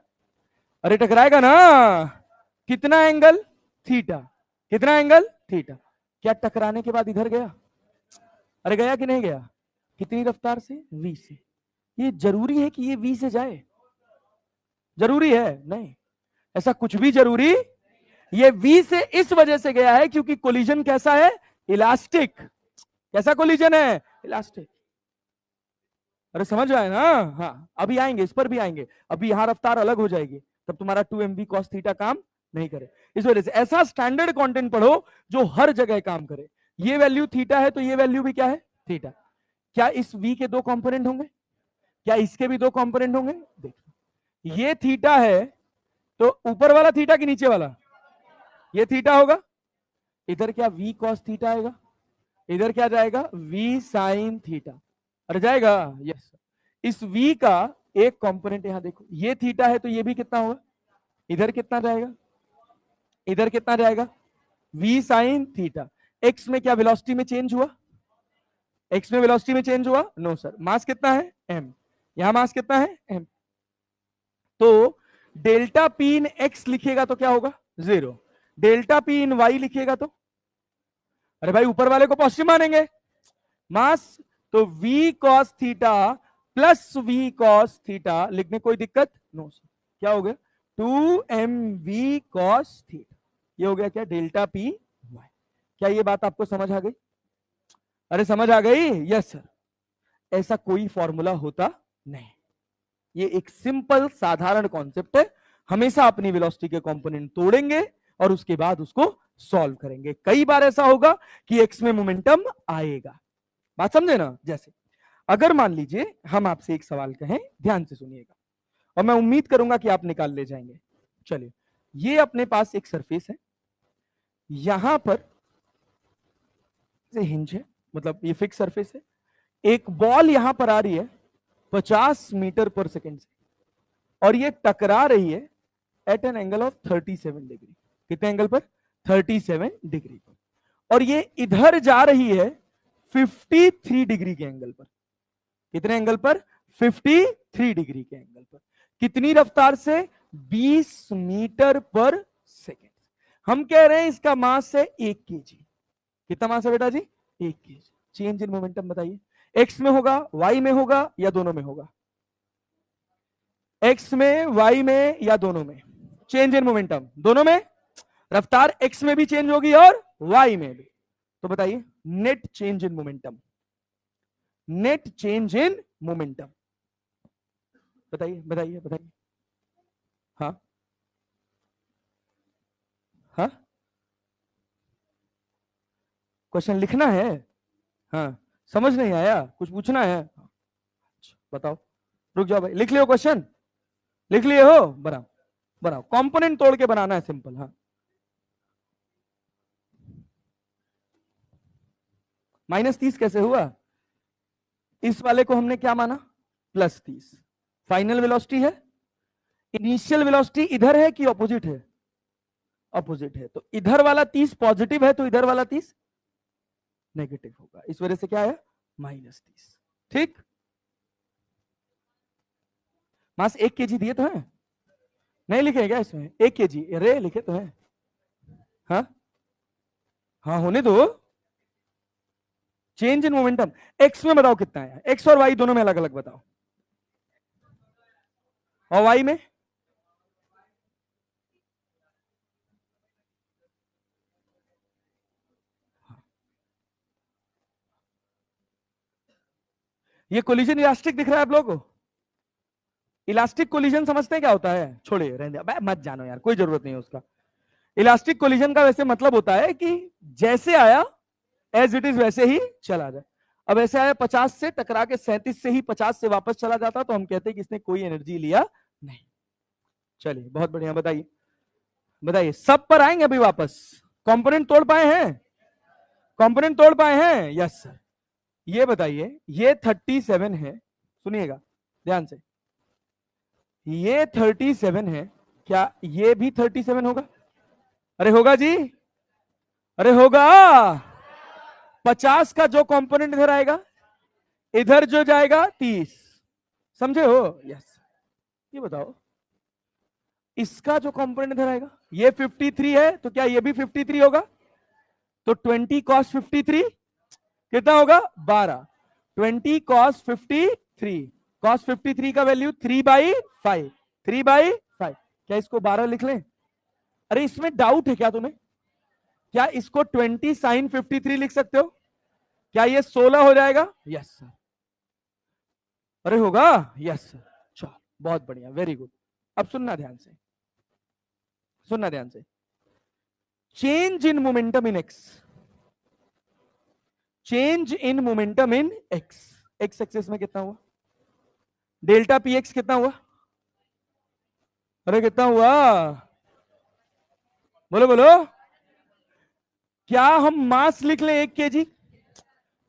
अरे टकराएगा ना, कितना एंगल थीटा, कितना एंगल थीटा, क्या टकराने के बाद इधर गया, अरे गया कि नहीं गया, कितनी रफ्तार से v से, ये जरूरी है कि ये v से जाए, जरूरी है नहीं, ऐसा कुछ भी जरूरी, ये v से इस वजह से गया है क्योंकि कोलिजन कैसा है, इलास्टिक, कैसा कोलिजन है, इलास्टिक, अरे समझ आए ना, हाँ अभी आएंगे, इस पर भी आएंगे, अभी यहां रफ्तार अलग हो जाएगी, तब तुम्हारा 2mb cos थीटा काम नहीं करे, इस वजह से ऐसा स्टैंडर्ड कंटेंट पढ़ो जो हर जगह काम करे। ये वैल्यू थीटा है तो ये वैल्यू भी क्या है थीटा, क्या इस v के दो कंपोनेंट होंगे, क्या इसके भी दो कंपोनेंट होंगे, देखो ये थीटा है तो ऊपर वाला थीटा कि नीचे वाला, ये थीटा होगा, इधर क्या v cos थीटा आएगा, इधर क्या जाएगा v sin थीटा, अरे जाएगा, यस, इस v का एक कंपोनेंट यहां देखो, ये थीटा है तो ये भी कितना होगा, इधर कितना जाएगा, इधर कितना जाएगा v sin थीटा, x में क्या वेलोसिटी में चेंज हुआ, x में वेलोसिटी में चेंज हुआ, नो सर, मास कितना है m, यहां मास कितना है m, तो डेल्टा पी इन x लिखिएगा तो क्या होगा 0, डेल्टा पी इन y लिखिएगा तो, अरे भाई ऊपर वाले को पॉजिटिव मानेंगे, मास, तो v cos theta plus v cos theta लिखने कोई दिक्कत नो सर, क्या हो गया 2mv cos थीटा, ये हो गया क्या डेल्टा पी वाई, क्या ये बात आपको समझ आ गई, अरे समझ आ गई, यस सर, ऐसा कोई फॉर्मूला होता नहीं, ये एक सिंपल साधारण कॉन्सेप्ट है, हमेशा अपनी वेलोसिटी के कंपोनेंट तोड़ेंगे और उसके बाद उसको सॉल्व करेंगे। कई बार ऐसा होगा कि एक्स में मोमेंटम आएगा, बात समझे ना। जैसे अगर मान लीजिए हम आपसे एक सवाल कहें, ध्यान से सुनिएगा और मैं उम्मीद करूंगा कि आप निकाल ले जाएंगे। चलिए, ये अपने पास एक सरफेस है, यहां पर हिंज है, मतलब ये फिक्स सरफेस है, एक बॉल यहां पर आ रही है 50 मीटर पर सेकेंड से, और ये टकरा रही है at an angle of 37 degree, कितने एंगल पर 37 डिग्री पर, और ये इधर जा रही है 53 डिग्री के एंगल पर, कितने एंगल पर 53 डिग्री के एंगल पर, कितनी रफ्तार से 20 मीटर पर सेकेंड, हम कह रहे हैं इसका मास है 1 kg, कितना मास है बेटा जी 1 kg, चेंज इन मोमेंटम बताइए, एक्स में होगा वाई में होगा या दोनों में होगा, एक्स में वाई में या दोनों में, चेंज इन मोमेंटम दोनों में, रफ्तार एक्स में भी चेंज होगी और वाई में भी, तो बताइए net change in momentum, net change in momentum, बताइए बताइए बताइए, हाँ हाँ, क्वेश्चन लिखना है, हाँ समझ नहीं आया, कुछ पूछना है, बताओ, रुक जाओ भाई, लिख लियो क्वेश्चन, लिख लिए हो, बनाओ बनाओ, कंपोनेंट तोड़ के बनाना है, सिंपल, हाँ -30 कैसे हुआ, इस वाले को हमने क्या माना +30, फाइनल वेलोसिटी है, इनिशियल वेलोसिटी इधर है कि ऑपोजिट है, ऑपोजिट है, तो इधर वाला 30 पॉजिटिव है तो इधर वाला 30 नेगेटिव होगा, इस वजह से क्या आया -30, ठीक। मास 1 kg दिए तो है, नहीं लिखे क्या इसमें 1 kg, अरे लिखे तो है, हाँ हाँ होने दो, चेंज इन मोमेंटम, एक्स में बताओ कितना है, एक्स और वाई दोनों में अलग अलग बताओ, और वाई में ये कोलिजन इलास्टिक दिख रहा है आप लोगों को, इलास्टिक कोलिजन समझते हैं क्या होता है, छोड़िए रहने दो, मत जानो यार, कोई जरूरत नहीं है उसका। इलास्टिक कोलिजन का वैसे मतलब होता है कि जैसे आया एज इट इज वैसे ही चला जाए। अब ऐसे आया 50 से टकरा के 37 से ही 50 से वापस चला जाता तो हम कहते हैं कि इसने कोई एनर्जी लिया नहीं। चलिए बहुत बढ़िया, बताइए बताइए, सब पर आएंगे अभी वापस। कंपोनेंट तोड़ पाए हैं? कंपोनेंट तोड़ पाए हैं? Yes sir. ये बताइए, ये 37 है, सुनिएगा ध्यान से, ये 37 है, क्या ये भी 37 होगा? अरे होगा जी, अरे होगा। 50 का जो कंपोनेंट इधर आएगा, इधर जो जाएगा 30, समझे हो? यस। ये बताओ, इसका जो कंपोनेंट इधर आएगा, ये 53 है, तो क्या ये भी 53 होगा? तो 20 cos 53 कितना होगा? 12। 20 cos 53, cos 53 का वैल्यू 3/5, 3/5। क्या इसको 12 लिख लें? अरे इसमें डाउट है क्या तुम्हें? क्या इसको 20 sin 53 लिख सकते हो? क्या ये 16 हो जाएगा? Yes sir. अरे होगा? Yes sir. चलो बहुत बढ़िया, वेरी गुड। अब सुनना ध्यान से, सुनना ध्यान से। Change in momentum in x, change in momentum in x, x axis में कितना हुआ? डेल्टा पी एक्स कितना हुआ? अरे कितना हुआ? बोलो बोलो। क्या हम मास लिख लें 1 kg?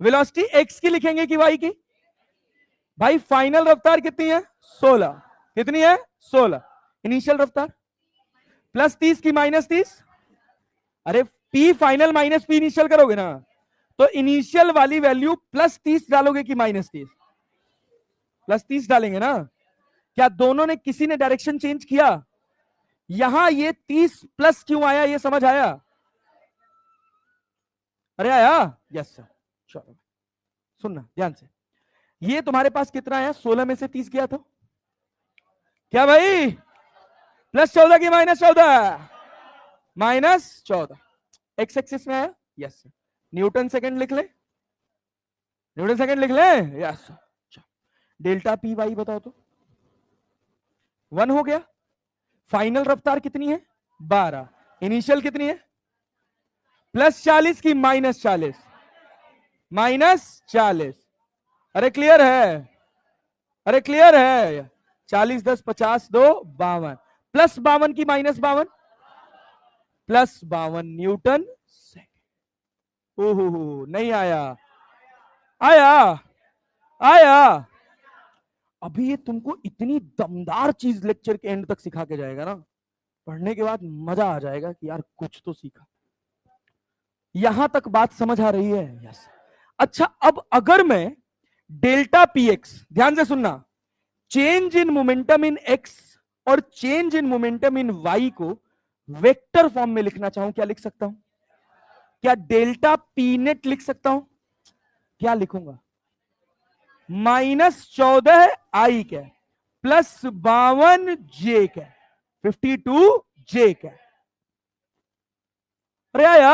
वेलोसिटी एक्स की लिखेंगे कि वाई की? भाई फाइनल रफ्तार कितनी है? 16। कितनी है? 16। इनिशियल रफ्तार प्लस 30 की माइनस 30। अरे P final minus P initial करोगे ना, तो इनिशियल वाली वैल्यू प्लस 30 डालोगे कि माइनस 30? प्लस 30 डालेंगे ना। क्या दोनों ने, किसी ने डायरेक्शन चेंज किया? यहां ये 30 प्लस क्यों आया, ये समझ आया? अरे आया? Yes sir. चलो सुनना ध्यान से, ये तुम्हारे पास कितना है? 16 में से 30 गया था क्या भाई? प्लस 14 की माइनस 14? माइनस 14। एक्स एक्सिस में आया? यस। न्यूटन सेकंड लिख ले, न्यूटन सेकंड लिख ले। यस। डेल्टा पी वाई बताओ तो। 1 हो गया। फाइनल रफ्तार कितनी है? 12। इनिशियल कितनी है? प्लस 40 की माइनस 40? माइनस 40। अरे क्लियर है? अरे क्लियर है? 40 10 50 2 52, प्लस 52 की माइनस 52, प्लस 52 न्यूटन सेकंड। ओहो नहीं आया? आया? आया? अभी ये तुमको इतनी दमदार चीज लेक्चर के एंड तक सिखा के जाएगा ना, पढ़ने के बाद मजा आ जाएगा कि यार कुछ तो सीखा। यहां तक बात समझ आ रही है? यस। अच्छा, अब अगर मैं डेल्टा पी एक्स, ध्यान से सुनना, change in momentum in X और change in momentum in Y को वेक्टर फॉर्म में लिखना चाहूं, क्या लिख सकता हूं? क्या डेल्टा पी नेट लिख सकता हूं? क्या लिखूंगा? -14 आई क्या, प्लस 52 जे क्या, 52 जे क्या। अरे आया?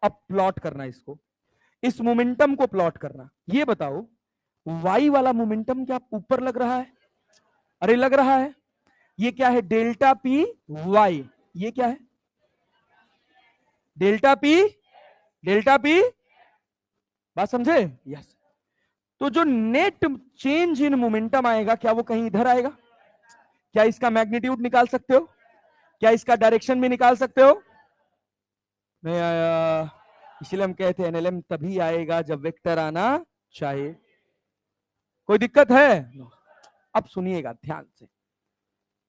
अब प्लॉट करना इसको, इस मोमेंटम को प्लॉट करना। ये बताओ, वाई वाला मोमेंटम क्या ऊपर लग रहा है? अरे लग रहा है। ये क्या है? Delta P Y. ये क्या है? Delta P, delta P. बात समझे? यस। तो जो नेट चेंज इन मोमेंटम आएगा, क्या वो कहीं इधर आएगा? क्या इसका मैग्नीट्यूड निकाल सकते हो? क्या इसका डायरेक्शन भी निकाल सकते हो? नहीं आया। इसलिए हम कहते हैं एनएलएम तभी आएगा जब वेक्टर आना चाहिए। कोई दिक्कत है? अब सुनिएगा ध्यान से,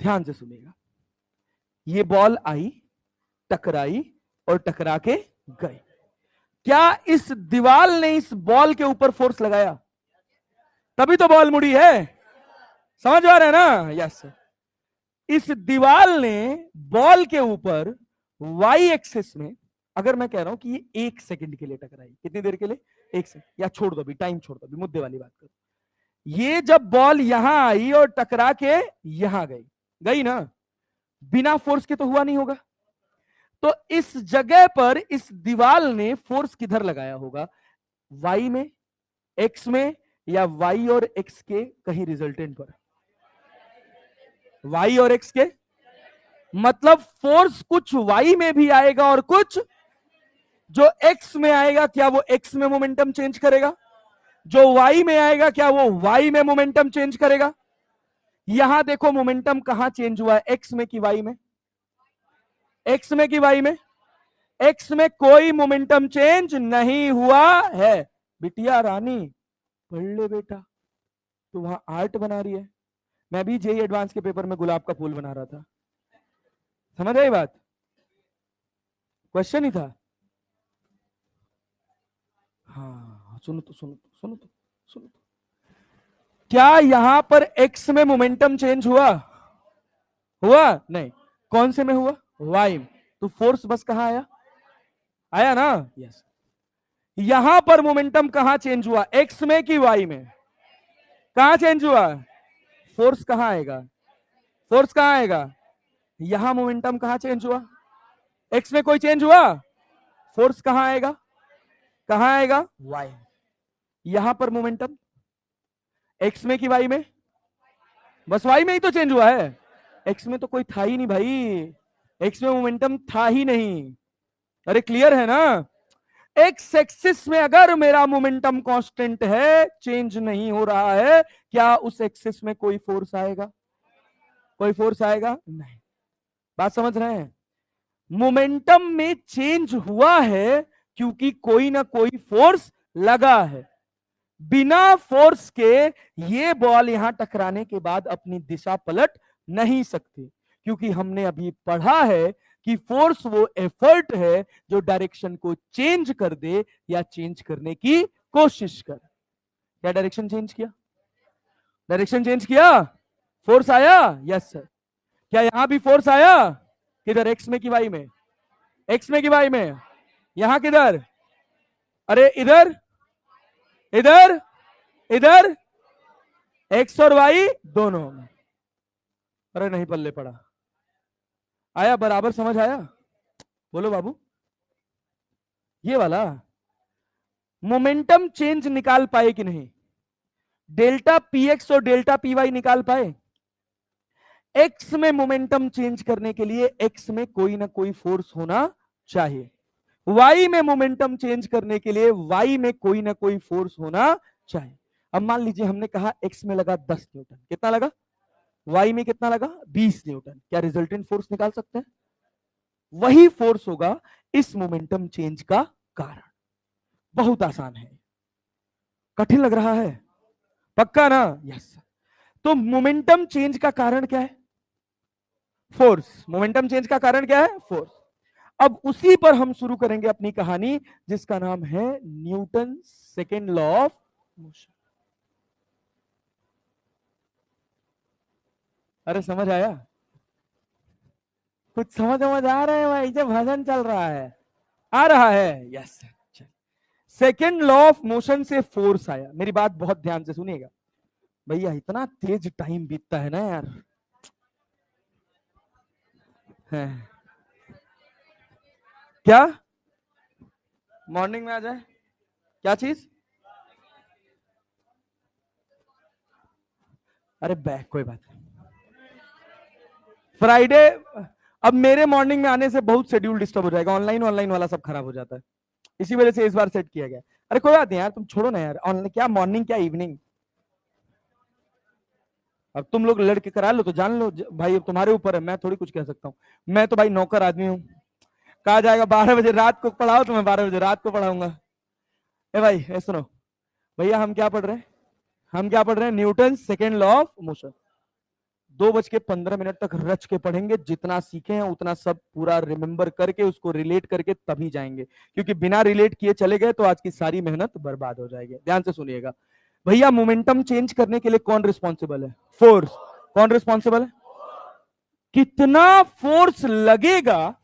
ध्यान से सुनिएगा। ये बॉल आई, टकराई और टकरा के गई। क्या इस दीवार ने इस बॉल के ऊपर फोर्स लगाया? तभी तो बॉल मुड़ी है। समझ आ रहा है ना? यस। इस दीवार ने बॉल के ऊपर वाई एक्सिस में, अगर मैं कह रहा हूं कि ये 1 सेकंड के लिए टकराई, कितनी देर के लिए? 1 सेकंड। या छोड़ दो अभी, टाइम छोड़ दो अभी, मुद्दे वाली बात करो। ये जब बॉल यहां आई और टकरा के यहां गई, गई ना, बिना फोर्स के तो हुआ नहीं होगा। तो इस जगह पर इस दीवार ने फोर्स किधर लगाया होगा? वाई में, एक्स में, या वाई और एक्स के कहीं रिजल्टेंट पर? वाई और एक्स के। मतलब फोर्स कुछ वाई में भी आएगा और कुछ जो एक्स में आएगा। क्या वो एक्स में मोमेंटम चेंज करेगा? जो वाई में आएगा क्या वो वाई में मोमेंटम चेंज करेगा? यहां देखो मोमेंटम कहां चेंज हुआ है, एक्स में कि वाई में? एक्स में कि वाई में? एक्स में कोई मोमेंटम चेंज नहीं हुआ है। बिटिया रानी पढ़ ले बेटा, तो वहां आर्ट बना रही है। मैं भी जेई एडवांस के पेपर में गुलाब का फूल बना रहा था। समझ आई बात? क्वेश्चन ही था। हाँ सुनो तो, सुनो तो, सुनो तो, सुनो तो। क्या यहां पर एक्स में मोमेंटम चेंज हुआ? हुआ नहीं। कौन से में हुआ? वाई में। तो फोर्स बस कहां आया? आया ना? यस। यहां पर मोमेंटम कहां चेंज हुआ, एक्स में कि वाई में? कहां चेंज हुआ? फोर्स कहां आएगा? फोर्स कहां आएगा? यहां मोमेंटम कहां चेंज हुआ? एक्स में कोई चेंज हुआ? फोर्स कहां आएगा? कहां आएगा? वाई। यहां पर मोमेंटम एक्स में कि वाई में? बस वाई में ही तो चेंज हुआ है। एक्स में तो कोई था ही नहीं भाई, एक्स में मोमेंटम था ही नहीं। अरे क्लियर है ना? एक्स एक्सिस में अगर मेरा मोमेंटम कांस्टेंट है, चेंज नहीं हो रहा है, क्या उस एक्सिस में कोई फोर्स आएगा? कोई फोर्स आएगा नहीं। बात समझ रहे हैं? मोमेंटम में चेंज हुआ है क्योंकि कोई ना कोई फोर्स लगा है। बिना फोर्स के ये बॉल यहां टकराने के बाद अपनी दिशा पलट नहीं सकती, क्योंकि हमने अभी पढ़ा है कि फोर्स वो एफर्ट है जो डायरेक्शन को चेंज कर दे या चेंज करने की कोशिश कर। क्या डायरेक्शन चेंज किया? डायरेक्शन चेंज किया, फोर्स आया। Yes sir. क्या यहां भी फोर्स आया? किधर, एक्स में कि वाई में? एक्स में कि वाई में? यहां किधर? अरे इधर, इधर, इधर, एक्स और वाई दोनों में। अरे नहीं पल्ले पड़ा। आया बराबर समझ आया? बोलो बाबू। ये वाला मोमेंटम चेंज निकाल पाए कि नहीं? डेल्टा पी एक्स और डेल्टा पी वाई निकाल पाए? एक्स में मोमेंटम चेंज करने के लिए एक्स में कोई ना कोई फोर्स होना चाहिए, वाई में मोमेंटम चेंज करने के लिए वाई में कोई ना कोई फोर्स होना चाहिए। अब मान लीजिए हमने कहा एक्स में लगा 10 न्यूटन, कितना लगा? वाई में कितना लगा? 20 न्यूटन। क्या रिजल्टेंट फोर्स निकाल सकते हैं? वही फोर्स होगा इस मोमेंटम चेंज का कारण। बहुत आसान है। कठिन लग रहा है? पक्का ना? यस। तो मोमेंटम चेंज का कारण क्या है? फोर्स। मोमेंटम चेंज का कारण क्या है? फोर्स। अब उसी पर हम शुरू करेंगे अपनी कहानी, जिसका नाम है Newton second law of motion. अरे समझ आया? कुछ समझ समझ आ रहा है भाई? जब भजन चल रहा है, आ रहा है। Yes. Second law of motion से फोर्स आया। मेरी बात बहुत ध्यान से सुनिएगा भैया, इतना तेज टाइम बीतता है ना यार। है क्या? मॉर्निंग में आ जाए? क्या चीज? अरे बैक कोई बात नहीं, फ्राइडे। अब मेरे मॉर्निंग में आने से बहुत शेड्यूल डिस्टर्ब हो जाएगा, ऑनलाइन ऑनलाइन वाला सब खराब हो जाता है, इसी वजह से इस बार सेट किया गया। अरे कोई बात नहीं यार, तुम छोड़ो ना यार, ऑनलाइन क्या मॉर्निंग क्या इवनिंग। अब तुम लोग लड़के करा लो तो जान लो भाई, अब तुम्हारे ऊपर है, मैं थोड़ी कुछ कह सकता हूँ। मैं तो भाई नौकर आदमी हूँ। कहा जाएगा 12 बजे रात को पढ़ाओ तो मैं 12 बजे रात को पढ़ाऊंगा। ए भाई ए सुनो भैया, हम क्या पढ़ रहे हैं? हम क्या पढ़ रहे हैं? Newton second law of motion. 2:15 तक रच के पढ़ेंगे, जितना सीखे हैं उतना सब पूरा रिमेंबर करके उसको रिलेट करके तभी जाएंगे, क्योंकि बिना रिलेट किए चले गए तो आज की सारी मेहनत बर्बाद हो जाएगी। ध्यान से सुनिएगा भैया, मोमेंटम चेंज करने के लिए कौन रिस्पॉन्सिबल है? फोर्स। कौन रिस्पॉन्सिबल है? कितना फोर्स लगेगा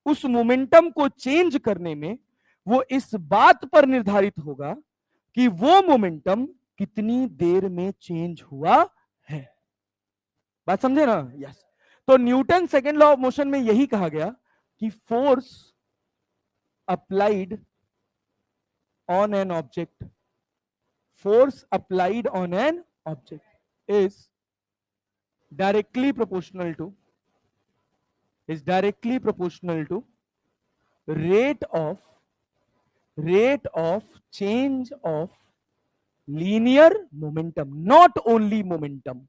उस मोमेंटम को चेंज करने में, वो इस बात पर निर्धारित होगा कि वो मोमेंटम कितनी देर में चेंज हुआ है। बात समझे ना? यस। तो Newton second law of motion में यही कहा गया कि force applied on an object, force applied on an object is directly proportional to rate of change of linear momentum, not only momentum.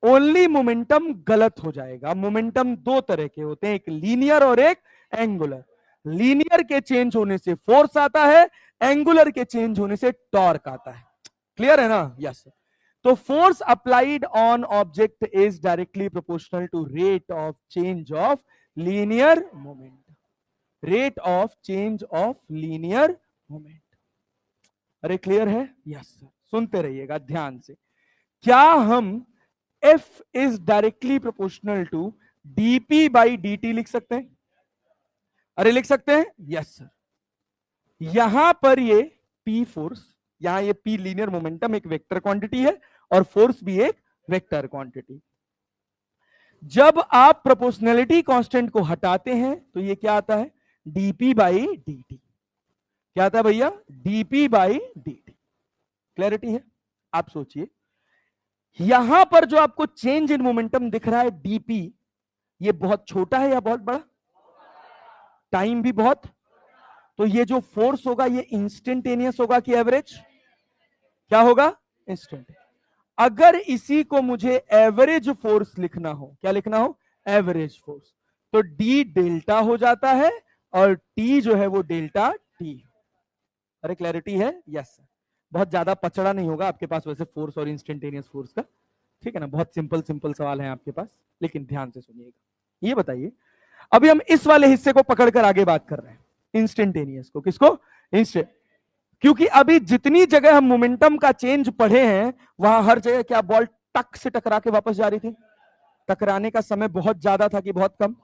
Only momentum गलत हो जाएगा। Momentum दो तरह के होते हैं, एक लीनियर और एक एंगुलर। लीनियर के चेंज होने से फोर्स आता है, एंगुलर के चेंज होने से टॉर्क आता है। क्लियर है ना? यस। तो force applied on object is directly proportional to rate of change of linear moment. Rate of change of linear moment. अरे क्लियर है? Yes sir. सुनते रहिएगा ध्यान से। क्या हम F is directly proportional to dp by dt लिख सकते हैं? अरे लिख सकते हैं? Yes sir. यहां पर ये P फोर्स, यहां ये P लीनियर मोमेंटम एक वेक्टर क्वांटिटी है और फोर्स भी एक वेक्टर क्वांटिटी। जब आप प्रोपोर्शनलिटी कांस्टेंट को हटाते हैं तो ये क्या आता है? dp by dt। क्या आता है भैया? dp by dt। क्लैरिटी है? आप सोचिए, यहां पर जो आपको चेंज इन मोमेंटम दिख रहा है dp, ये बहुत छोटा है या बहुत बड़ा? टाइम भी बहुत। तो ये जो फोर्स होगा ये इंस्टेंटेनियस होगा कि एवरेज? क्या होगा? इंस्टेंट। अगर इसी को मुझे एवरेज फोर्स लिखना हो, क्या लिखना हो? एवरेज फोर्स, तो डी डेल्टा हो जाता है और टी जो है वो डेल्टा टी। अरे क्लैरिटी है? यस। बहुत ज्यादा पचड़ा नहीं होगा आपके पास वैसे फोर्स और इंस्टेंटेनियस फोर्स का, ठीक है ना? बहुत सिंपल सिंपल सवाल है आपके पास, लेकिन ध्यान से सुनिएगा। ये बताइए, अभी हम इस वाले हिस्से को पकड़कर आगे बात कर रहे हैं, इंस्टेंटेनियस को। किसको? इंस्टेंट। क्योंकि अभी जितनी जगह हम मोमेंटम का चेंज पढ़े हैं वहां हर जगह क्या बॉल टक से टकरा के वापस जा रही थी? टकराने का समय बहुत ज्यादा था कि बहुत कम?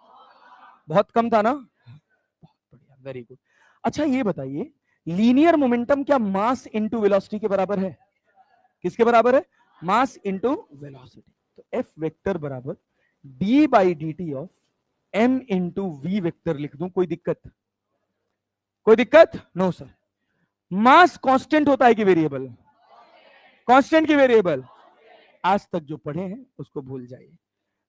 बहुत कम था ना? बहुत बढ़िया, वेरी गुड। अच्छा ये बताइए, लीनियर मोमेंटम क्या मास इंटू वेलोसिटी के बराबर है? किसके बराबर है? Mass into velocity. तो एफ वेक्टर बराबर D by D T of M into V vector लिख दूं, कोई दिक्कत? कोई दिक्कत? No sir. मास कांस्टेंट होता है कि वेरिएबल? कांस्टेंट की वेरिएबल? आज तक जो पढ़े हैं उसको भूल जाइए।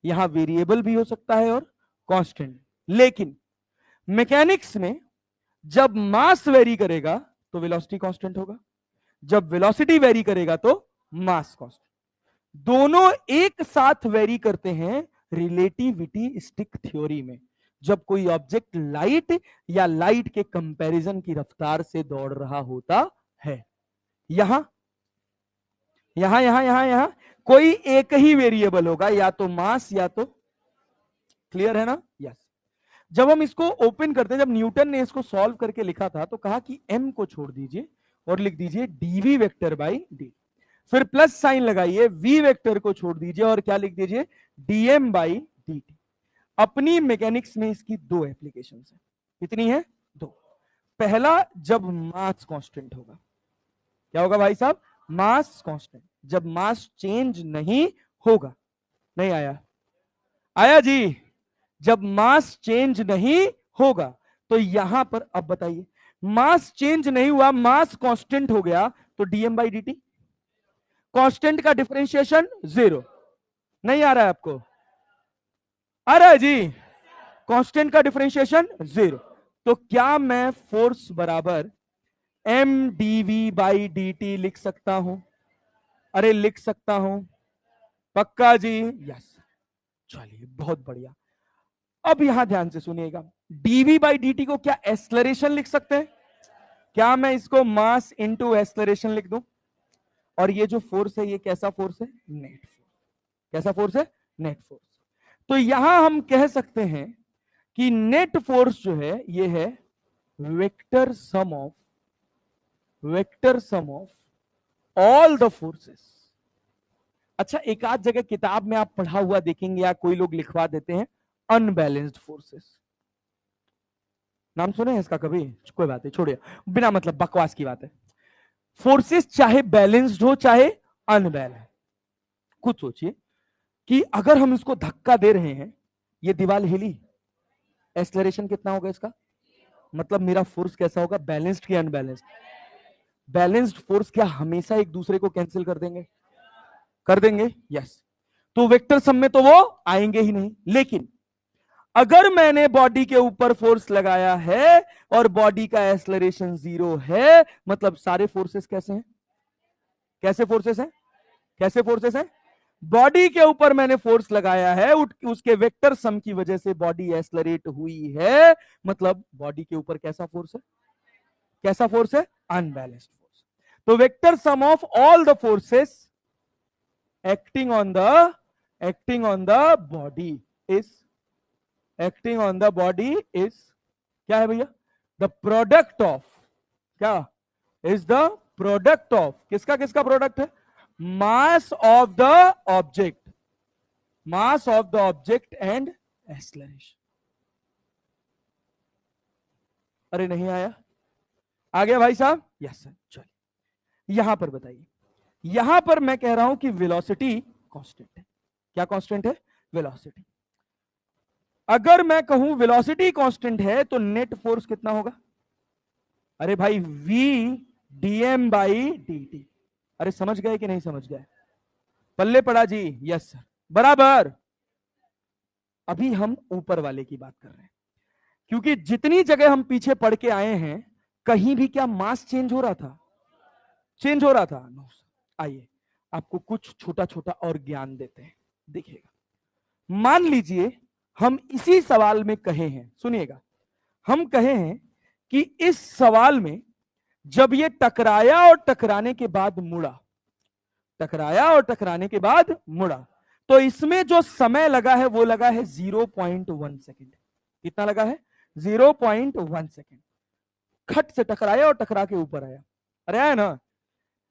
यहां वेरिएबल भी हो सकता है और कांस्टेंट, लेकिन मैकेनिक्स में जब मास वेरी करेगा तो वेलोसिटी कांस्टेंट होगा, जब वेलोसिटी वेरी करेगा तो मास कांस्टेंट। दोनों एक साथ वेरी करते हैं रिलेटिविटी स्टिक थ्योरी में, जब कोई ऑब्जेक्ट लाइट या लाइट के कंपैरिजन की रफ्तार से दौड़ रहा होता है। यहां यहां यहां यहां यहां कोई एक ही वेरिएबल होगा, या तो मास या तो। क्लियर है ना? यस। जब हम इसको ओपन करते हैं, जब न्यूटन ने इसको सॉल्व करके लिखा था तो कहा कि m को छोड़ दीजिए और लिख दीजिए dv वेक्टर बाई डी। फिर प्लस साइन लगाइए, v वेक्टर को छोड़ दीजिए और क्या लिख दीजिए? dm by dt। अपनी मैकेनिक्स में इसकी दो एप्लीकेशन है। कितनी है? दो। पहला, जब मास कांस्टेंट होगा। क्या होगा भाई साहब? Mass constant. जब मास चेंज नहीं होगा। नहीं आया? आया जी? जब मास चेंज नहीं होगा तो यहां पर अब बताइए, मास चेंज नहीं हुआ, मास कांस्टेंट हो गया, तो DM by D T. Constant का डिफरेंशिएशन जीरो। नहीं आ रहा है आपको? आ रहा है जी? कांस्टेंट का डिफरेंशिएशन जीरो। तो क्या मैं फोर्स बराबर M DV by D T लिख सकता हूं? अरे लिख सकता हूं? पक्का जी? यस। चलिए बहुत बढ़िया। अब यहां ध्यान से सुनिएगा, डीवी बाई डी टी को क्या एक्सलरेशन लिख सकते हैं? क्या मैं इसको मास इंटू एक्सलरेशन लिख दूं? और ये जो फोर्स है ये कैसा फोर्स है? Net force. कैसा फोर्स है? Net force. तो यहां हम कह सकते हैं कि नेट फोर्स जो है ये है vector sum of all the forces. अच्छा, एक आध जगह किताब में आप पढ़ा हुआ देखेंगे या कोई लोग लिखवा देते हैं अनबैलेंस्ड फोर्सेस। नाम सुने हैं इसका कभी? कोई बात नहीं, छोड़िए, बिना मतलब बकवास की बात है। फोर्सेस चाहे बैलेंस्ड हो चाहे अनबैलेंस्ड, खुद सोचिए कि अगर हम इसको धक्का दे रहे हैं, ये दीवार हिली, एक्सेलरेशन कितना होगा इसका? मतलब मेरा फोर्स कैसा होगा? बैलेंस्ड कि अनबैलेंस्ड? बैलेंस्ड फोर्स क्या हमेशा एक दूसरे को कैंसिल कर देंगे? कर देंगे, यस। तो वेक्टर सम में तो वो आएंगे ही नहीं। लेकिन अगर मैंने बॉडी के ऊपर फोर्स लगाया है और बॉडी का एक्सेलरेशन जीरो है, मतलब सारे फोर्सेस कैसे हैं? कैसे फोर्सेस हैं? कैसे फोर्सेस हैं? बॉडी के ऊपर मैंने फोर्स लगाया है, उसके वेक्टर सम की वजह से बॉडी एक्सेलरेट हुई है, मतलब बॉडी के ऊपर कैसा फोर्स है? कैसा फोर्स है? Unbalanced force. तो vector sum of all the forces acting on the body is क्या है भैया? द प्रोडक्ट ऑफ, क्या इज द प्रोडक्ट ऑफ, किसका किसका प्रोडक्ट है? Mass of the object and acceleration. अरे नहीं आया? आ गया भाई साहब? Yes sir. चलिए यहां पर बताइए, यहां पर मैं कह रहा हूं कि वेलोसिटी कांस्टेंट है। क्या कांस्टेंट है? वेलोसिटी। अगर मैं कहूं वेलोसिटी कांस्टेंट है तो नेट फोर्स कितना होगा? अरे भाई v dm बाई dt। अरे समझ गए कि नहीं समझ गए? पल्ले पड़ा जी? यस सर, बराबर। अभी हम ऊपर वाले की बात कर रहे हैं, क्योंकि जितनी जगह हम पीछे पढ़ के आए हैं, कहीं भी क्या मास चेंज हो रहा था? चेंज हो रहा था? नो। आइए आपको कुछ छोटा छोटा और ज्ञान देते हैं, देखिएगा। मान लीजिए हम इसी सवाल में कहे हैं, सुनिएगा, हम कहे हैं कि इस सवाल में जब ये टकराया और टकराने के बाद मुड़ा, तो इसमें जो समय लगा है वो लगा है 0.1 सेकेंड। कितना लगा है? 0.1 सेकेंड। खट से टकराया और टकरा के ऊपर आया। अरे आया ना?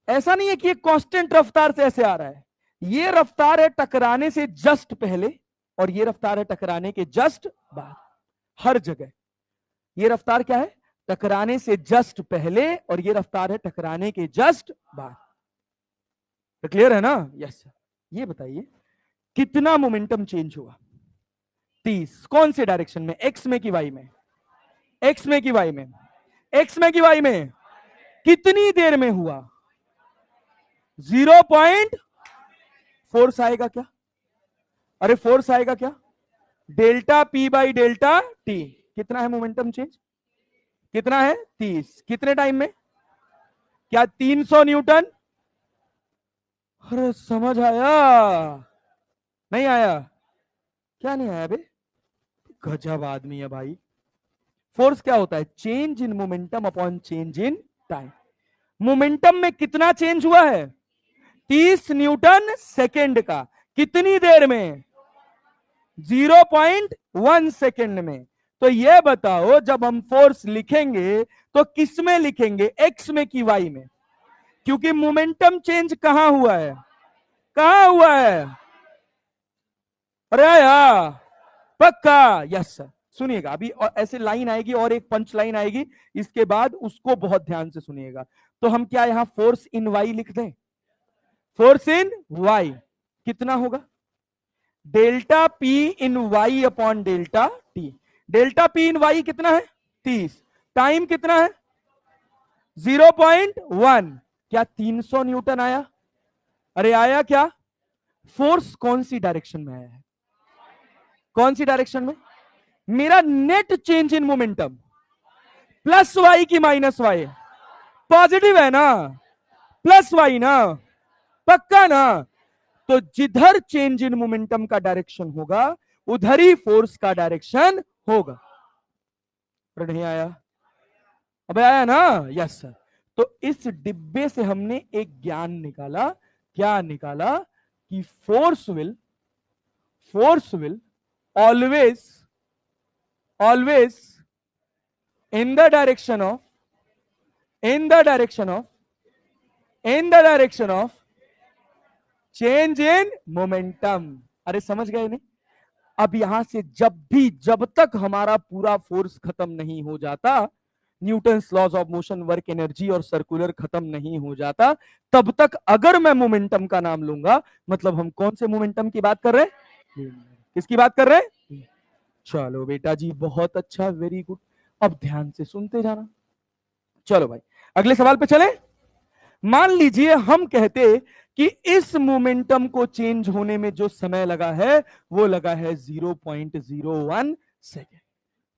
ऐसा नहीं है कि ये कांस्टेंट रफ्तार से ऐसे आ रहा है, ये रफ्तार है टकराने से जस्ट पहले और ये रफ्तार है टकराने के जस्ट बाद। हर जगह ये रफ्तार क्या है? टकराने से जस्ट पहले और ये रफ्तार है टकराने के जस्ट बाद। तो क्लियर है ना? यस। ये बताइए कितना मोमेंटम चेंज हुआ? 30। कौन से डायरेक्शन में? एक्स में कि वाई में? एक्स में कि वाई में? एक्स में कि वाई में? कितनी देर में हुआ? 0. फोर्स आएगा क्या? अरे फोर्स आएगा क्या? Delta P by delta T. कितना है मोमेंटम चेंज? कितना है? 30। कितने टाइम में? क्या 300 न्यूटन? अरे समझ आया? नहीं आया? क्या नहीं आया बे? गजब आदमी है भाई। फोर्स क्या होता है? Change in momentum upon change in time. Momentum में कितना चेंज हुआ है? 30 न्यूटन सेकेंड का। कितनी देर में? 0.1 सेकेंड में। तो ये बताओ जब हम फोर्स लिखेंगे तो किस में लिखेंगे? एक्स में कि वाई में? क्योंकि मोमेंटम चेंज कहां हुआ है? कहां हुआ है? अरे यार पक्का? Yes sir. सुनिएगा अभी और ऐसे लाइन आएगी और एक पंच लाइन आएगी, इसके बाद उसको बहुत ध्यान से सुनिएगा। तो हम क्या यहां फोर्स इन वाई लिख दें? फोर्स इन वाई कितना होगा? Delta P in Y upon delta T. Delta P in Y कितना है? 30। टाइम कितना है? 0.1। क्या 300 न्यूटन आया? अरे आया क्या? फोर्स कौन सी डायरेक्शन में आया है? कौन सी डायरेक्शन में? मेरा net change in momentum plus Y की माइनस वाई? पॉजिटिव है ना? प्लस वाई ना? पक्का ना? तो जिधर चेंज इन मोमेंटम का डायरेक्शन होगा उधर ही फोर्स का डायरेक्शन होगा। पर नहीं आया? अबे आया ना? Yes sir. तो इस डिब्बे से हमने एक ज्ञान निकाला। क्या निकाला? कि force will always in the direction of change in momentum. अरे समझ गए नहीं? अब यहां से जब तक हमारा पूरा फोर्स खत्म नहीं हो जाता, Newton's laws of motion, work energy और सर्कुलर खत्म नहीं हो जाता, तब तक अगर मैं मोमेंटम का नाम लूंगा, मतलब हम कौन से मोमेंटम की बात कर रहे हैं? किसकी बात कर रहे हैं? चलो बेटा जी बहुत अच्छा, वेरी गुड। अब ध्यान से सुनते जाना। चलो भाई अगले सवाल पे चले। मान लीजिए हम कहते कि इस मोमेंटम को चेंज होने में जो समय लगा है वो लगा है 0.01 सेकेंड।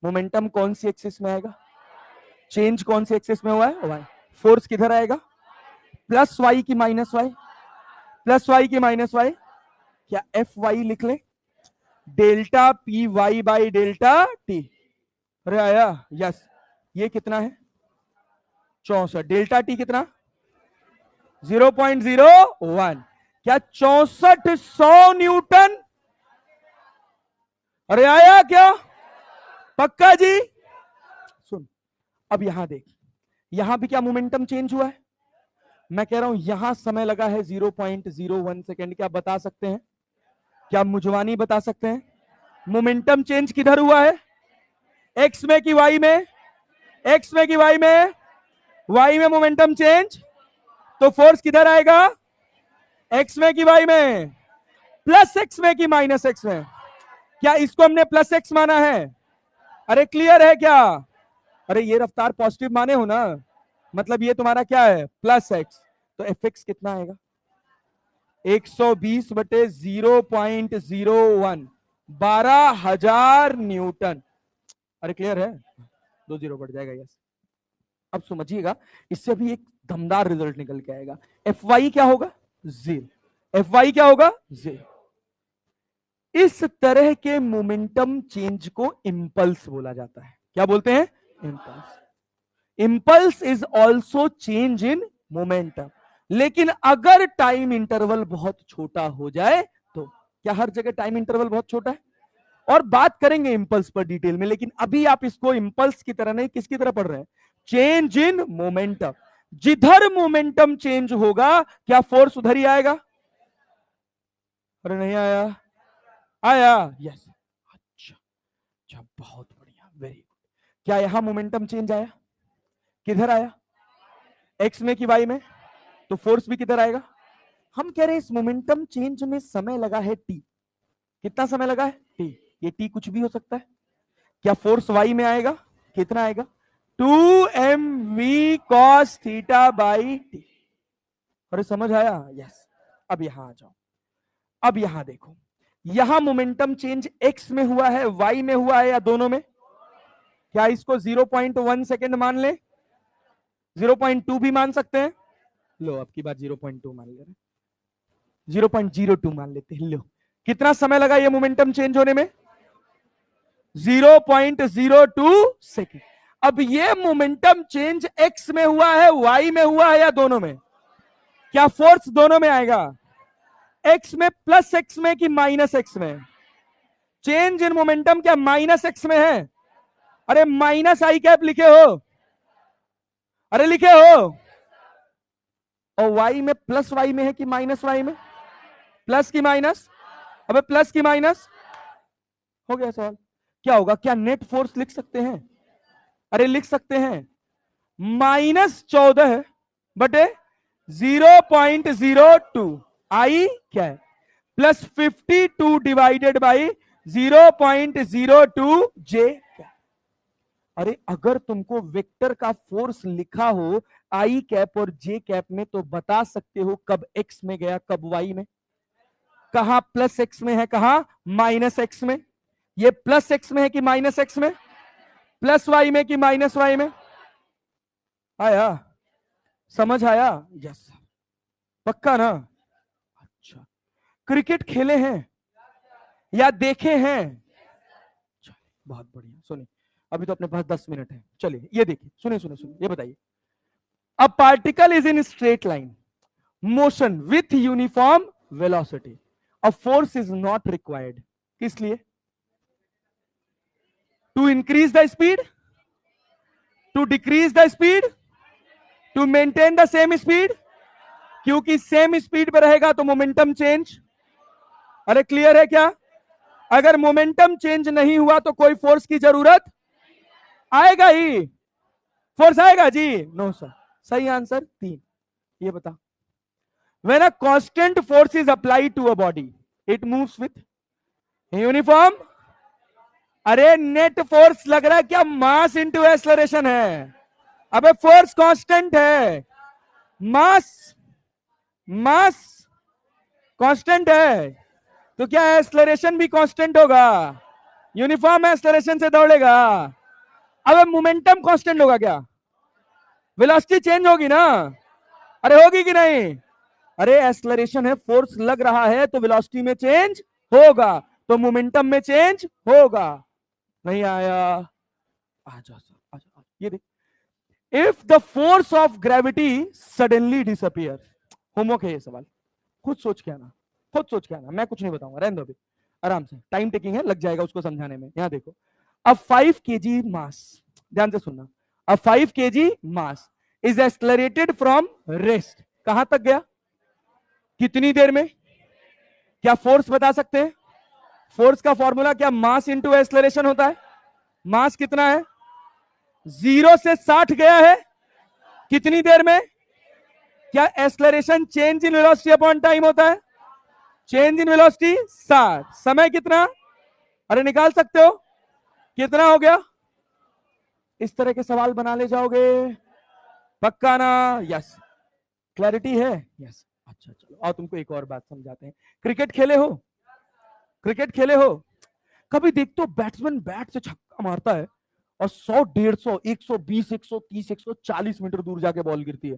मोमेंटम कौन सी एक्सिस में आएगा? चेंज कौन सी एक्सिस में हुआ है? वाई। फोर्स किधर आएगा? प्लस वाई की माइनस वाई, प्लस वाई की माइनस वाई, क्या एफ वाई लिख ले, delta P Y by delta T. अरे आया, यस। ये कितना है 64, डेल्टा टी कितना 0.01, क्या 6400 न्यूटन। अरे आया क्या, पक्का जी। सुन, अब यहां देख, यहां भी क्या मोमेंटम चेंज हुआ है, मैं कह रहा हूं यहां समय लगा है 0.01 सेकेंड, क्या बता सकते हैं, क्या मुझवानी बता सकते हैं मोमेंटम चेंज किधर हुआ है, एक्स में कि वाई में, एक्स में कि वाई में, वाई में मोमेंटम चेंज, तो फोर्स किधर आएगा, एक्स में कि वाई में, प्लस एक्स में कि माइनस एक्स में, क्या इसको हमने प्लस एक्स माना है, अरे क्लियर है क्या, अरे ये रफ्तार पॉजिटिव माने हो ना, मतलब ये तुम्हारा क्या है प्लस एक्स, तो एफ एक्स कितना आएगा 120 बटे 0.01, 12,000 न्यूटन। अरे क्लियर है, 2 जीरो बढ़ जाएगा यस। अब समझिएगा, इससे अभी एक दमदार रिजल्ट निकल के आएगा। एफ वाई क्या होगा 0, एफ वाई क्या होगा 0। इस तरह के मोमेंटम चेंज को इंपल्स बोला जाता है, क्या बोलते हैं, impulse. Impulse is also change in momentum, लेकिन अगर टाइम इंटरवल बहुत छोटा हो जाए तो, क्या हर जगह टाइम इंटरवल बहुत छोटा है, और बात करेंगे इंपल्स पर डिटेल में, लेकिन अभी आप इसको इंपल्स की तरह नहीं, किसकी तरह पढ़ रहे हैं, चेंज इन मोमेंटम। जिधर मोमेंटम चेंज होगा क्या फोर्स उधर ही आएगा, अरे नहीं आया, आया, यस, अच्छा अच्छा, बहुत बढ़िया, वेरी गुड। क्या यहां मोमेंटम चेंज आया, किधर आया, एक्स में कि वाई में, तो फोर्स भी किधर आएगा, हम कह रहे हैं इस मोमेंटम चेंज में समय लगा है टी, कितना समय लगा है टी, ये टी कुछ भी हो सकता है, क्या फोर्स वाई में आएगा, कितना आएगा 2mv cos theta by T. अरे समझ आया, यस। अब यहां आ जाओ, अब यहां देखो, यहां मोमेंटम चेंज एक्स में हुआ है, वाई में हुआ है, या दोनों में, क्या इसको 0.1 सेकेंड मान ले, 0.2 भी मान सकते हैं, लो अब की बात 0.2 मान ले रहे, 0.02 मान लेते हैं, लो कितना समय लगा ये मोमेंटम चेंज होने में 0.02 सेकेंड। अब ये मोमेंटम चेंज एक्स में हुआ है, वाई में हुआ है, या दोनों में, क्या फोर्स दोनों में आएगा, एक्स में, प्लस एक्स में कि माइनस एक्स में, चेंज इन मोमेंटम क्या माइनस एक्स में है, अरे माइनस आई कैप लिखे हो, अरे लिखे हो, और वाई में, प्लस वाई में है कि माइनस वाई में, प्लस की माइनस, अबे प्लस की माइनस, हो गया सवाल। क्या होगा, क्या नेट फोर्स लिख सकते हैं, अरे लिख सकते हैं, -14 बटे 0.02 आई क्या है, प्लस 52 डिवाइडेड बाई 0.02 जे क्या। अरे अगर तुमको वेक्टर का फोर्स लिखा हो आई कैप और जे कैप में, तो बता सकते हो कब एक्स में गया कब वाई में, कहां प्लस एक्स में है कहां माइनस एक्स में, ये प्लस एक्स में है कि माइनस एक्स में, प्लस वाई में कि माइनस वाई में, आया, समझ आया, यस, पक्का ना, अच्छा। क्रिकेट खेले हैं या देखे हैं, बहुत बढ़िया, सुनिए, अभी तो अपने पास 10 मिनट है, चलिए ये देखिए, सुनिए सुनिए सुनिए, ये बताइए, a particle is in straight line motion with uniform velocity, a force is not required, किस लिए, to increase the speed, to decrease the speed, to maintain the same speed, क्योंकि सेम स्पीड पे रहेगा तो मोमेंटम चेंज, अरे clear है क्या, अगर मोमेंटम चेंज नहीं हुआ तो कोई फोर्स की जरूरत आएगा ही, फोर्स आएगा जी, नो सर, सही आंसर 3। ये बता, when a constant force is applied to a body it moves with uniform, अरे नेट फोर्स लग रहा है क्या, मास इंटू एक्सलरेशन है, अबे फोर्स कांस्टेंट है, मास, मास कांस्टेंट है, तो क्या एक्सलरेशन भी कांस्टेंट होगा, यूनिफॉर्म एक्सलरेशन से दौड़ेगा, अब मोमेंटम कांस्टेंट होगा क्या, वेलोसिटी चेंज होगी ना, अरे होगी कि नहीं? अरे एक्सलरेशन है, फोर्स लग रहा है तो वेलोसिटी में चेंज होगा, तो मोमेंटम में चेंज होगा। नहीं आया? आ जाओ सर, आ जाओ। ये देख, if the force of gravity suddenly disappear. Homework है ये सवाल, खुद सोच के आना, खुद सोच के आना, मैं कुछ नहीं बताऊंगा, रहने दो अभी, आराम से, टाइम टेकिंग है, लग जाएगा उसको समझाने में। यहां देखो, अब 5 kg मास, ध्यान से सुनना, अब 5 kg mass is accelerated from rest, कहां तक गया, कितनी देर में? क्या फोर्स बता सकते हैं? फोर्स का फॉर्मूला क्या मास इंटू एक्सलरेशन होता है? मास कितना है? 0 से 60 गया है, कितनी देर में? क्या acceleration change in velocity upon time होता है? चेंज इन वेलोसिटी 60, समय कितना? अरे निकाल सकते हो, कितना हो गया? इस तरह के सवाल बना ले जाओगे, पक्का ना? यस, क्लैरिटी है? यस, अच्छा चलो आओ तुमको एक और बात समझाते हैं। क्रिकेट खेले हो? क्रिकेट खेले हो? कभी देखते हो बैट्समैन बैट से छक्का मारता है और 100, 150, 120, 130, 140 मीटर दूर जाके बॉल गिरती है।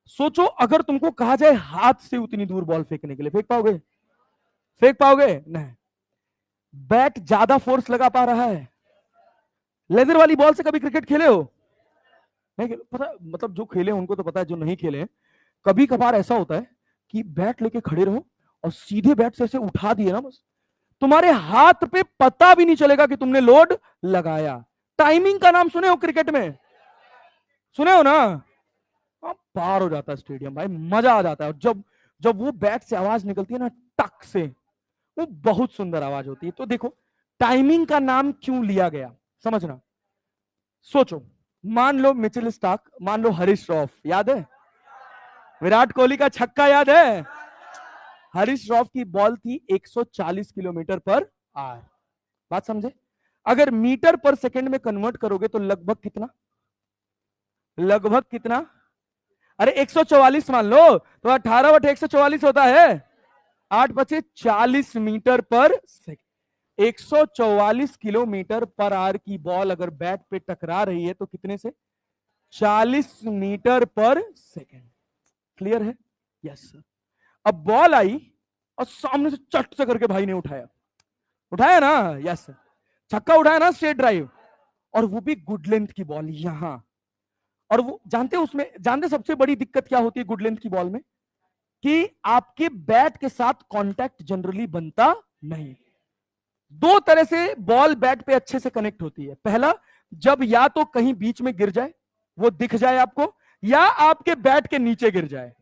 सोचो अगर तुमको कहा जाए हाथ से उतनी दूर बॉल फेंकने के लिए, फेंक पाओगे? फेंक पाओगे? नहीं। बैट ज्यादा फोर्स लगा पा रहा है। लेदर वाली बॉल से कभी क्रिकेट खेले हो? नहीं खेले? पता, मतलब जो खेले उनको तो पता है, जो नहीं खेले हैं, कभी कभार ऐसा होता है कि बैट लेके खड़े रहो और सीधे बैट से ऐसे उठा दिए ना, बस तुम्हारे हाथ पे पता भी नहीं चलेगा कि तुमने लोड लगाया। टाइमिंग का नाम सुने हो क्रिकेट में? सुने हो ना? पार हो जाता है स्टेडियम भाई, मजा आ जाता है। जब जब वो बैट से आवाज निकलती है ना, टक से, वो बहुत सुंदर आवाज होती है। तो देखो टाइमिंग का नाम क्यों लिया गया, समझना। सोचो, मान लो मिचेल स्टार्क, मान लो हरीश रॉफ, याद है? विराट कोहली का छक्का याद है? हरीश रॉफ की बॉल थी 140 किलोमीटर पर आवर, बात समझे? अगर मीटर पर सेकंड में कन्वर्ट करोगे तो लगभग कितना? लगभग कितना? अरे 144 मान लो, तो 18/144 होता है, 8/40 मीटर पर सेकंड। 144 किलोमीटर पर आवर की बॉल अगर बैट पे टकरा रही है तो कितने से? 40 मीटर पर सेकंड। क्लियर है? Yes sir. अब बॉल आई और सामने से चट से करके भाई ने उठाया, उठाया ना? यस सर, छक्का उठाया ना, स्ट्रेट ड्राइव, और वो भी गुड लेंथ की बॉल यहां। और वो जानते उसमें, जानते सबसे बड़ी दिक्कत क्या होती है गुड लेंथ की बॉल में? कि आपके बैट के साथ कांटेक्ट जनरली बनता नहीं। दो तरह से बॉल बैट पे अच्छे से कनेक्ट होती है। पहला, जब या तो कहीं बीच में गिर जाए, वो दिख जाए आपको, या आपके बैट के नीचे गिर जाए।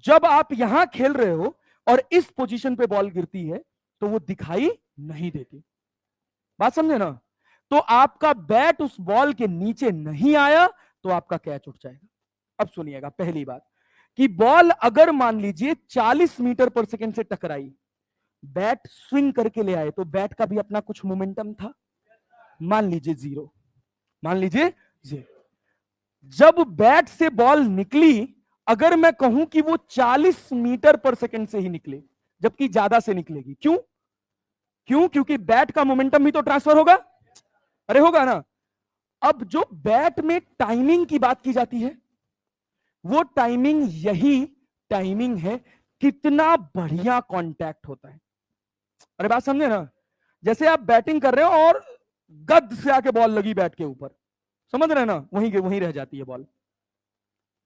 जब आप यहां खेल रहे हो और इस पोजीशन पे बॉल गिरती है तो वो दिखाई नहीं देती, बात समझे ना? तो आपका बैट उस बॉल के नीचे नहीं आया तो आपका कैच उठ जाएगा। अब सुनिएगा, पहली बात कि बॉल अगर मान लीजिए 40 मीटर पर सेकंड से टकराई, बैट स्विंग करके ले आए, तो बैट का भी अपना कुछ मोमेंटम था, मान लीजिए 0, मान लीजिए 0। जब बैट से बॉल निकली, अगर मैं कहूं कि वो 40 मीटर पर सेकंड से ही निकले, जबकि ज्यादा से निकलेगी, क्यों? क्यों? क्योंकि बैट का मोमेंटम भी तो ट्रांसफर होगा, अरे होगा ना? अब जो बैट में टाइमिंग की बात की जाती है, वो टाइमिंग यही टाइमिंग है कितना बढ़िया कांटेक्ट होता है। अरे बात समझे ना? जैसे आप बैटिंग कर रहे हो और गद से आके बॉल लगी बैट के ऊपर, समझ रहे ना? वहीं के वहीं रह जाती है बॉल।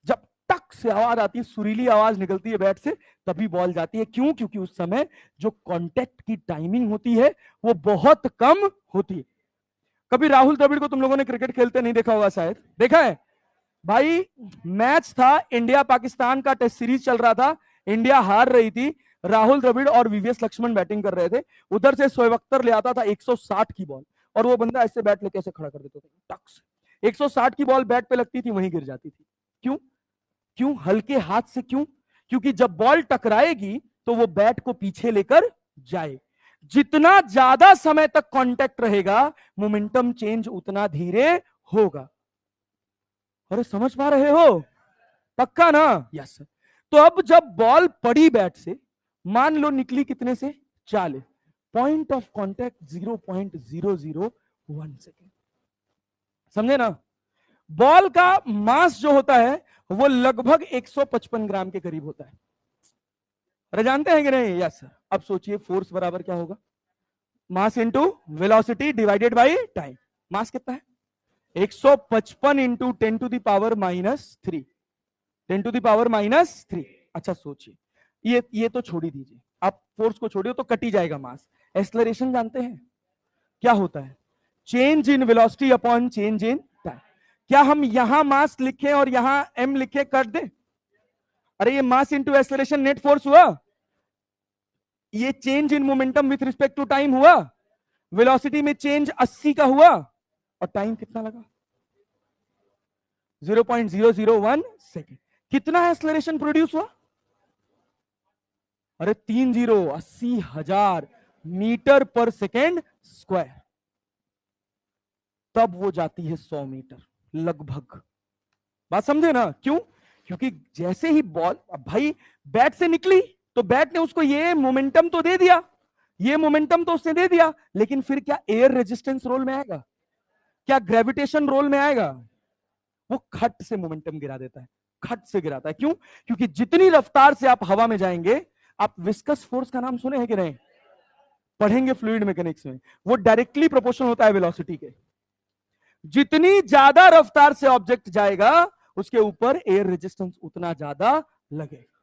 जब टक से आवाज आती है, सुरीली आवाज निकलती है बैट से, तभी बॉल जाती है। क्यों? क्योंकि उस समय जो कांटेक्ट की टाइमिंग होती है वो बहुत कम होती है। कभी राहुल द्रविड़ को तुम लोगों ने क्रिकेट खेलते नहीं देखा होगा, शायद देखा है भाई। मैच था, इंडिया पाकिस्तान का टेस्ट सीरीज चल रहा था, इंडिया हार रही थी, राहुल द्रविड़ और वीवीएस लक्ष्मण बैटिंग कर रहे थे। उधर से शोएब अख्तर ले आता था 160 की बॉल, और वो बंदा ऐसे बैट लेके ऐसे खड़ा कर देता था, टक से 160 की बॉल बैट पे लगती थी, वहीं गिर जाती थी। क्यों? क्यों? हल्के हाथ से। क्यों? क्योंकि जब बॉल टकराएगी तो वो बैट को पीछे लेकर जाए। जितना ज्यादा समय तक कांटेक्ट रहेगा, मोमेंटम चेंज उतना धीरे होगा। अरे समझ पा रहे हो? पक्का ना? यस। तो अब जब बॉल पड़ी बैट से, मान लो निकली कितने से? 40, पॉइंट ऑफ कांटेक्ट 0.001 सेकेंड, समझे ना? बॉल का मास जो होता है वो लगभग 155 ग्राम के करीब होता है। अरे जानते हैं कि नहीं? Yes sir. अब सोचिए फोर्स बराबर क्या होगा? Mass into velocity divided by time. Mass कितना है? 155 into 10 to the power -3, 10 to the power -3। अच्छा सोचिए, ये तो छोड़ ही दीजिए, आप फोर्स को छोड़िए तो कट ही जाएगा मास। एक्सेलरेशन जानते हैं क्या होता है? Change in velocity upon change in time. क्या हम यहां मास लिखें और यहां एम लिखे कर दें? अरे ये mass into acceleration net force हुआ, ये change in momentum with respect to time हुआ, वेलोसिटी में चेंज 80 का हुआ, और टाइम कितना लगा? 0.001 सेकेंड। कितना एक्सेलरेशन प्रोड्यूस हुआ? अरे 80,000 मीटर पर सेकेंड स्क्वायर। तब वो जाती है 100 मीटर लगभग। बात समझे ना? क्यों? क्योंकि जैसे ही बॉल अब भाई बैट से निकली तो बैट ने उसको ये मोमेंटम तो दे दिया, ये मोमेंटम तो उसने दे दिया, लेकिन फिर क्या एयर रेजिस्टेंस रोल में आएगा? क्या ग्रेविटेशन रोल में आएगा? वो खट से मोमेंटम गिरा देता है, खट से गिराता है। क्यों? क्योंकि जितनी रफ्तार से आप हवा में जाएंगे, आप विस्कस फोर्स का नाम सुने हैं कि नहीं? पढ़ेंगे फ्लूइड मैकेनिक्स में, वो डायरेक्टली प्रोपोर्शनल होता है वेलोसिटी के। जितनी ज्यादा रफ्तार से ऑब्जेक्ट जाएगा उसके ऊपर एयर रेजिस्टेंस उतना ज्यादा लगेगा।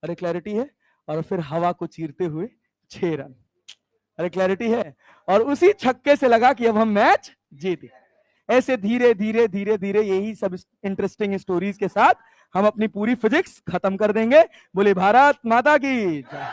अरे क्लैरिटी है? और फिर हवा को चीरते हुए 6 रन। अरे क्लैरिटी है? और उसी छक्के से लगा कि अब हम मैच जीते। ऐसे धीरे धीरे धीरे धीरे यही सब इंटरेस्टिंग स्टोरीज के साथ हम अपनी पूरी फिजिक्स खत्म कर देंगे। बोले भारत माता की जय।